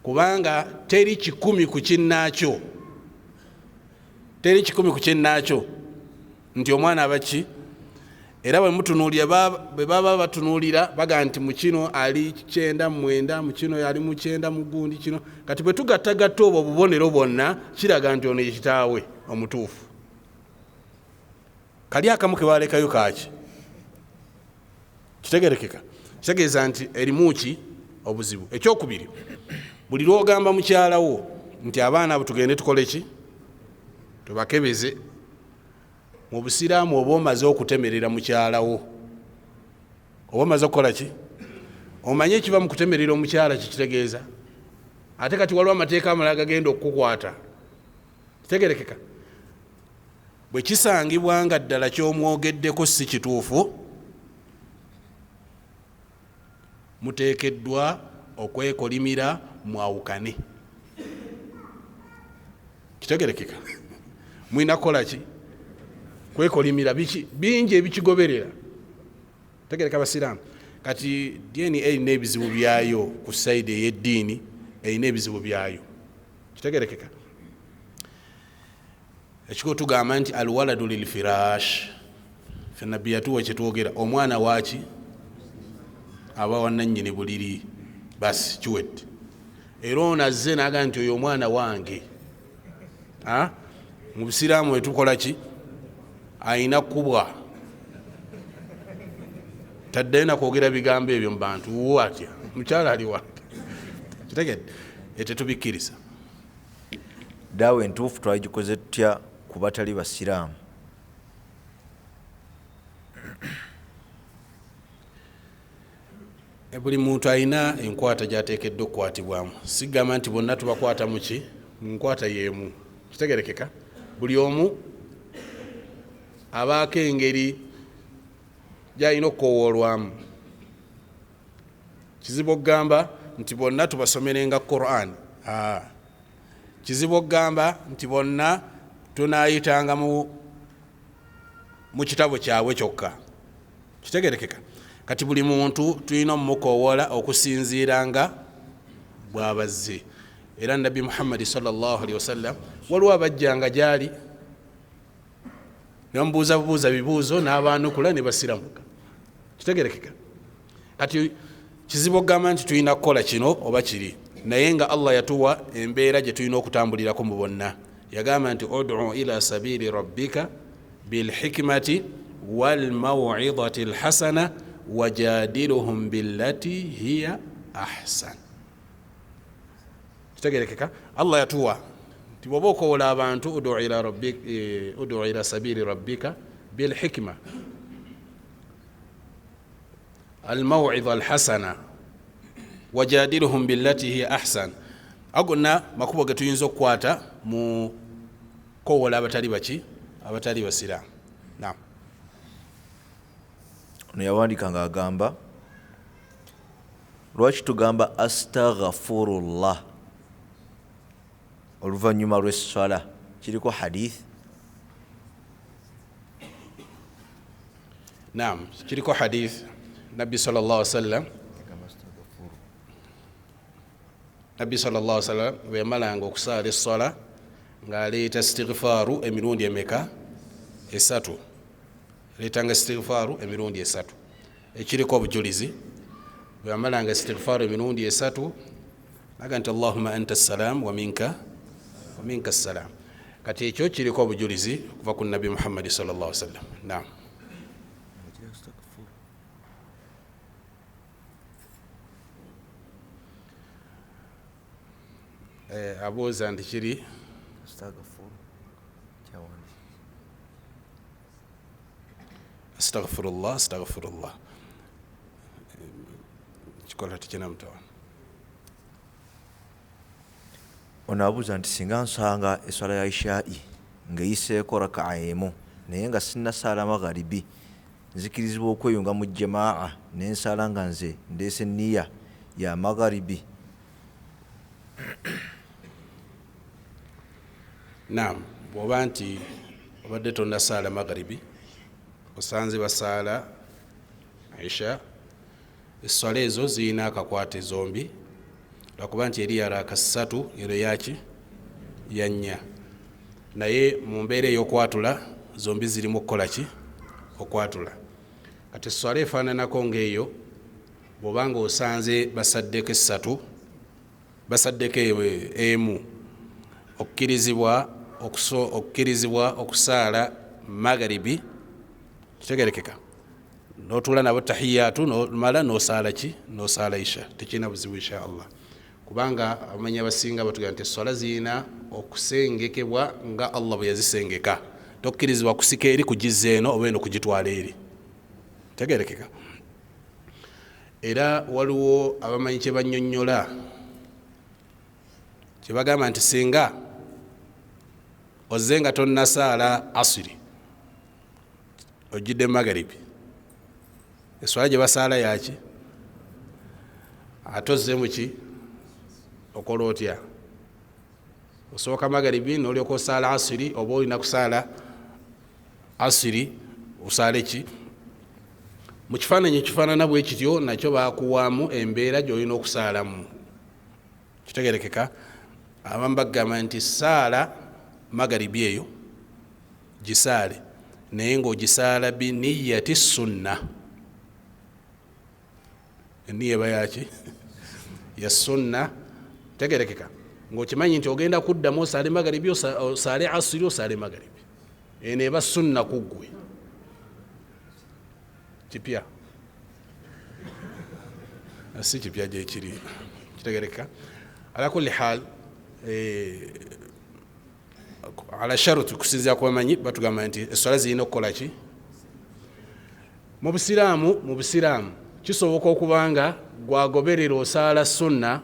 kubanga teri 10 ku kinnaakyo, teri 10 ku kinnaakyo nti omwana abaki. Era bwe mutunuulira bwe baba batunuulira baga nti mu kino ali 9 mu 9, mu kino yali mu 9 mu gundi kino. Kati bwe tugattagatta obwo obubonero bwonna kiraga nti ono ye kitaawe omutuufu. Kali akamu ke balekayo kaaki kitegerekeka, kitegeeza nti erimu ki obuzibu. Ekyokubiri, buli lwogamba mukyala wo nti abaana abo tugende tukole ki, tubakebeze, mu Busiraamu oba omaze okutemerera mukyala wo, oba omaze okukola ki, omanye ekiba mu kutemerera omukyala kikitegeeza. Ate kati waliwo amateeka amalala gagenda okukukwata kitegerekeka. Bwe kisangibwa nga ddala ky'omwogeddeko si kituufu, muteekeddwa okwekolimira mwawukane kitegerekeka. Mwina kukola ki? Kwekolimira bingi ebikigoberera tegereka Basiraamu. Kati DNA erina ebizibu byayo ku sayidi ey'eddiini, erina ebizibu byayo kitegerekeka. Ekiko tugamba nti alwaladu lilfirash, ffe Nabbi yatuwa kyetwogera, omwana waaki aba wannannyini buliri, basi kiwedde. Era ono azze n'agamba nti oyo omwana wange. Mu Busiraamu wetukola ki? Ayina kubwa, taddayo nakwogera bigambo ebyo mu bantu wo atya mukyala ali wange kitegedde. Tetubikkiriza. Daawe entuufu twagikoze tutya ku batali Basiraamu? Buli muntu alina enkwata gy'ateekeddwa okukwatibwamu. Sigamba nti bonna tubakwata mu ki, mu nkwata y'emu kitegerekeka. Buli omu abaako engeri gy'alina okukowoolwamu. kizibu okugamba nti bonna tubasomerenga Quran. Kizibu okugamba nti bonna tunayitanga mu kitabo kyabwe kyokka. Kitegerekeka. Kati buli muntu tulina omukoowola okusinziiranga bw'abazze. Era Nabbi Muhammad sallallahu alaihi wasallam waliwo abajjanga gyali nebamubuuza bibuuzo n'abaanukula ne basiramuka. Kitegerekeka. Kati kizibu okugamba nti tulina kukola kino oba kiri, naye nga Allah yatuwa embeera gye tulina okutambulirako mu bonna. Yagamba nti ud'u ila sabili rabbika bilhikmati walmaw'idhati alhasana wajadiluhum billati hiya ahsan. Kitegerekeka. Allah yatuwa nti bw'oba okoowola abantu ud'u ila sabili rabbika bilhikma almaw'idha alhasana wajadiluhum billati hiya ahsan. Agonna makubo ge tuyinza okukwata mu koowola abatali basiraamu. Naam. Ono yawandiika ng'agamba lwaki tugamba astaghfirullah oluvannyuma lw'essala, kiriko hadith? Naam, kiriko hadith. Nabbi sallallahu alaihi wasallam bwe yamalanga okusaala essala ng'aleeta istighfaaru emirundi emeka? 3. Leetanga istighfaaru emirundi 3. Ekiriko obujulizi bwe yamalanga istighfaaru emirundi 3 naga nti Allahumma anta assalam wa minka assalam. Kati ekyo kiriko obujulizi kuva ku Nabbi Muhammad sallallahu alaihi wasallam. Naam. Abuuza nti kiri astaghfirullah kikola tikinamutawa. Ono abuuza nti singa nsanga esswala ya ishaa'i ng'eyiseeko raka'a emu naye nga sinnasaala magharibi, nzikirizibwa okweyunga mu jamaa n'ensala nga nze ndeese nniya ya magharibi? Naam, bw'oba nti obadde tonnasaala magharibi osanze basaala isha, esswala ezo zirina akakwate zombi lwakuba nti eri yaraka 3 ero yaki ya 4, naye mu mbeera ey'okwatula zombi zirimu okukola ki? Okwatula. Kati esswala efaananako ng'eyo bw'oba nga osanze basaddeko 3 basaddeko emu, okkirizibwa okusaala magharibi. Kitegerekeka. N'otuula nabo tahiyatu nomala n'osaala ki? N'osaala isha. Tekirina buzibu insha Allah. Kubanga abamanyi abasinga batugamba nti esswala zirina okusengekebwa nga Allah bwe yazisengeka. Tokkirizibwa kusika eri kugizza eno oba eno kugitwala eri. Tegerekeka. Era waliwo abamanyi kye bannyonnyola kye bagamba nti singa ozze nga tonnasaala asiri ojjidde magharibi, esswala gye basaala yaki? Ate ozze muki? Okola otya? Osooka magharibi n'olyoka osaala asiri, oba olina kusaala asiri osaale ki? Mu kifaananyi ekifaanana bwe kityo nakyo baakuwaamu embeera gy'olina okusaalamu. Kitegerekeka. Abamu bagamba nti saala magharibi eyo gisaale naye ng'ogisaala biniyati sunna. Eniya eba yaki? Ya sunna. Tegerekeka. Ng'okimanyi nti ogenda kuddamu osaale magharibi osaale asiri osaale magharibi, eno eba sunna ku ggwe. Kipya si kipya gyekiri. Kitegerekeka. Ala kulli hal ala sharuti kusinziira ku bamanyi batugamba nti esswala zirina okukola ki? Mu busiraamu kisoboka okubanga gwagoberera osaala sunna.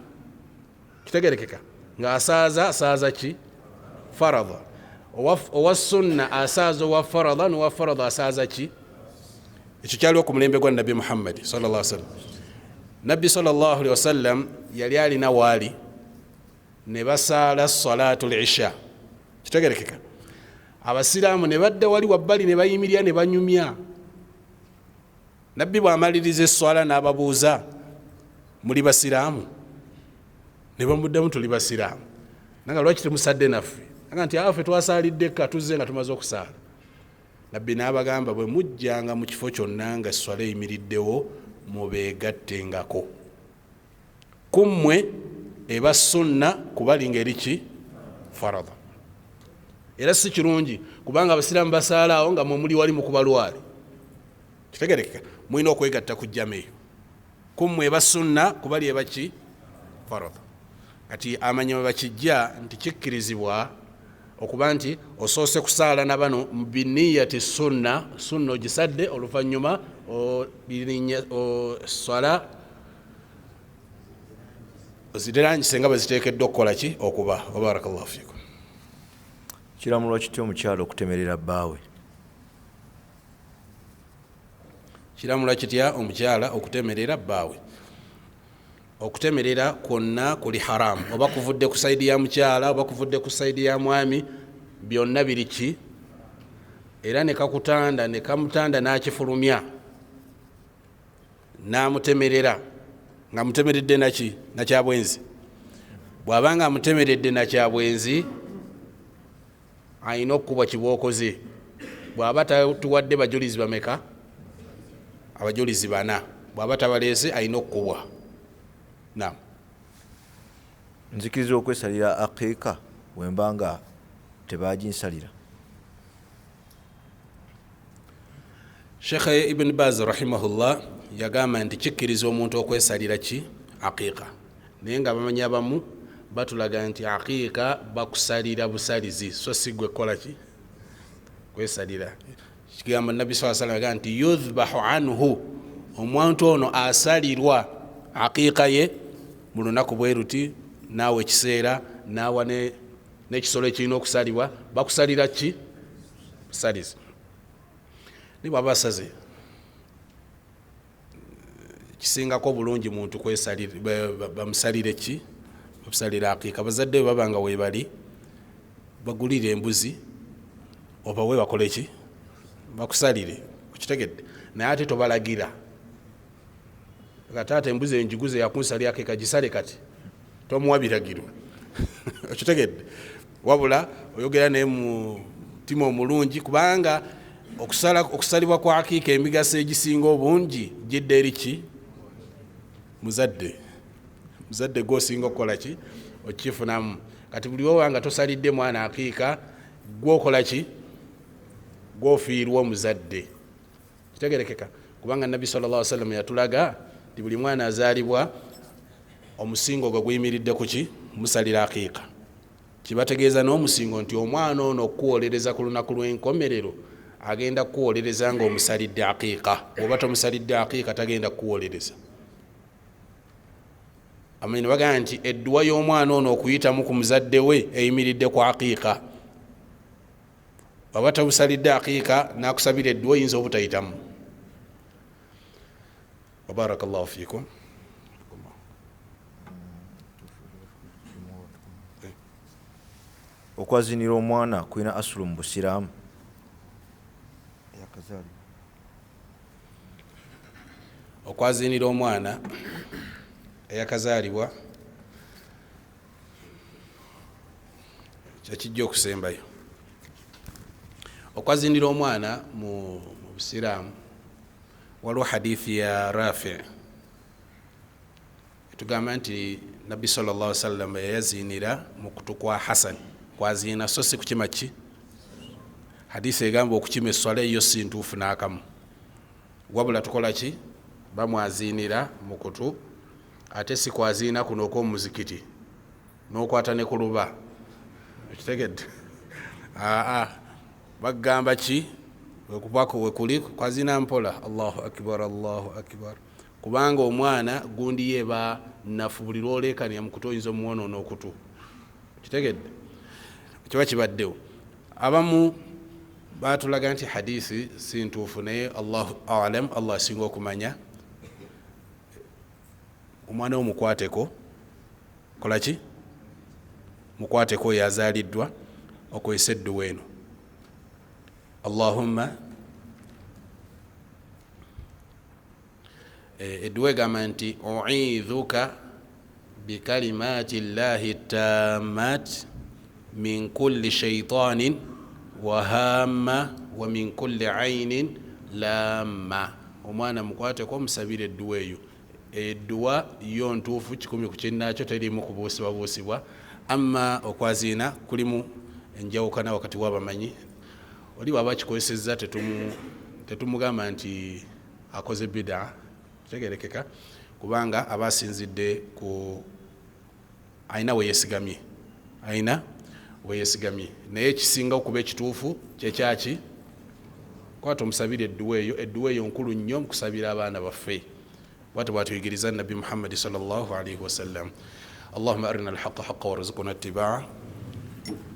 Kitegerekeka. Ng'asaaza ki? Faradha. Owa sunna asaaza owa faradha, n'owa faradha asaaza ki? Ekyo kyaliwo ku mulembe gwa Nabbi Muhammad sallallahu alaihi wasallam. nabbi sallallahu alaihi wasallam yali alina waali ne basaala salatu lisha. Kitegerekeka abasiraamu ne badda wali wabbali ne bayimirira ne banyumya. Nabbi bw'amaliriza esswala n'ababuuza muli basiraamu? Ne bamuddamu tuli basiraamu. Nanga lwaki temusadde naffe? Aga nti afe twasaalidde ka tuzze nga tumaze okusaala. Nabbi n'abagamba bwe mujjanga mu kifo kyonna nga esswala eyimiriddewo mubeegattengako. Kummwe eba sunna kubalinga eriki faradha. Era si kirungi kubanga abasiraamu basaalawo nga mwe muli wali mu kubalwale. Kitegerekeka mulina okwegatta ku jjama eyo. Kummwe eba sunna kubali ebaki faradha. Kati amanya bakijja nti kikkirizibwa okuba nti osoose kusaala na bano biniyati sunna, sunna ogisadde oluvannyuma swala oziteranyise nga baziteekeddwa okukola ki okuba. Wabarakallahu fikum. Kiramulwa kitya omukyalo okutemerera bbaawe? Kiramulwa kitya omukyala okutemerera bbaawe? Okutemerera kwonna kuli haramu. Oba kuvudde ku saidi ya mukyala oba kuvudde ku saidi ya mwami, byonna biri ki? Era ne kakutanda ne kamutanda n'akifulumya n'amutemerera nga mutemeredde naki nakyabwenzi. Bw'abanga amutemeredde nakyabwenzi ayina okukubwa kibwokoze. Bw'aba tuwadde bajulizi bameka? Abajulizi 4. Bw'aba tabaleese ayina okukubwa. Naam. Nzikiriza okwesalira aqiika wembanga tebaginsalira. Sheikh Ibn Baz rahimahullah yagamba nti kikkiriza omuntu okwesalira ki aqiika. Naye nga bamanyi abamu batulaga nti aqiika bakusalira busalizi so si gwe kola ki kwesalira. Kigamba Nabbi sallallahu alaihi wasallam nti yudhbahu anhu, omuntu ono asalirwa aqiika ye mu lunaku bwe ruti, naawe ekiseera naawa n'ekisolo ekirina okusalibwa bakusalira ki busalizi. Ni bw'aba asaze kisingako bulungi muntu kwesalira bamusalire ki bamusalira aqiika. Bazadde babanga webali bagulire embuzi oba we bakole ki bakusalire. Ukitegedde? Naye ate tobalagira kataata embuzi enjiguze yakunsalira aqiika gisale kati tomuwa biragiro. Ukitegedde? Wabula oyogera naye mu mutima omulungi kubanga okusalibwa kwa aqiika emigaso egisinga obungi gidde eri ki muzadde gwosinga okukola ki okifunamu. Kati buli wewanga tosalidde mwana aqiika gwokola ki gwofiirwa omuzadde. Kitegerekeka kubanga Nabbi sallallahu alaihi wasallam yatulaga nti buli mwana azaalibwa omusingo gwe guyimiridde ku ki musalira aqiika. Kibategeeza n'omusingo nti omwana ono okuwolereza ku lunaku lw'enkomerero agenda kuwolereza nga omusalidde aqiika. Oba tomusalidde aqiika tagenda kuwolereza. Amini bagamba nti edduwa y'omwana ono okuyitamu ku muzadde we eyimiridde ku aqiika. Oba tomusalidde aqiika n'akusabira edduwa oyinza obutayitamu. Wabarakallahu fikum. Okwazinira omwana kulina asulu mu busiraamu? Okwazinira omwana eyakazaalibwa kyekijja okusembayo. Okwazinira omwana mu busiraamu waliwo hadithi ya Rafi' etugamba nti Nabbi sallallahu alaihi wasallam yayazinira mu kutu kwa Hasan. Kwazina so si kukima ki hadithi egamba okukima esswala eyo si ntuufu n'akamu. Wabula tukola ki bamwazinira mu kutu, ate si kwazina kuno okw'omuzikiti n'okwata ne ku luba. Ekitegedde? Bagamba ki wekupako wekuli kwazina mpola. Allahu akbar Allahu akbar. Kubanga omwana gundi yeba nafu buli lwolekania mu kutu oyinza omuwonoona okutu. Kitegedde? Kiba kibaddewo. Abamu batulaga nti hadithi si ntuufu naye Allahu a'lam, Allah asinga okumanya. omwana wo mukwateko, kolaki mukwateko yazaliddwa okwesa edduwa eno. Allahumma edduwa egamba nti uidhuka bikalimati llahi tammat min kulli shaitanin wahama wa min kulli ainin lamma. omwana mukwateko omusabire edduwa eyo. Edduwa yo ntuufu 100 ku kinnakyo, terimu kubuusibwabuusibwa. Amma okwaziina kulimu enjawukana wakati w'abamanyi. Oli bw'aba kikozesezza tetumugamba nti akoze bida, kitegerekeka, kubanga aba asinzidde ku ayina weyeesigamye, naye ekisinga okuba ekituufu kyekyaki kwata omusabire edduwa eyo. Edduwa eyo nkulu nnyo mu kusabira abaana baffe. bw'atyo bw'atuyigiriza Nabbi Muhammad sallallahu alaihi wasallam. Allahumma arina alhaqqa haqqa warzuqna ittiba'ah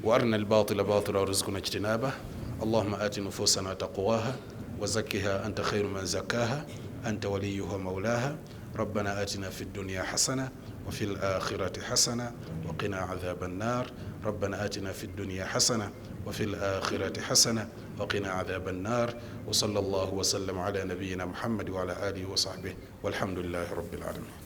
wa arina albatila batila warzuqna ijtinabah. Allahumma ati nufusana taqwaha wa zakkiha anta khairu man zakkaha anta waliyuha maulaha. ربنا آتنا في الدنيا حسنة وفي الآخرة حسنة وقنا عذاب النار. ربنا آتنا في الدنيا حسنة وفي الآخرة حسنة وقنا عذاب النار. وصلى الله وسلم على نبينا محمد وعلى آله وصحبه والحمد لله رب العالمين.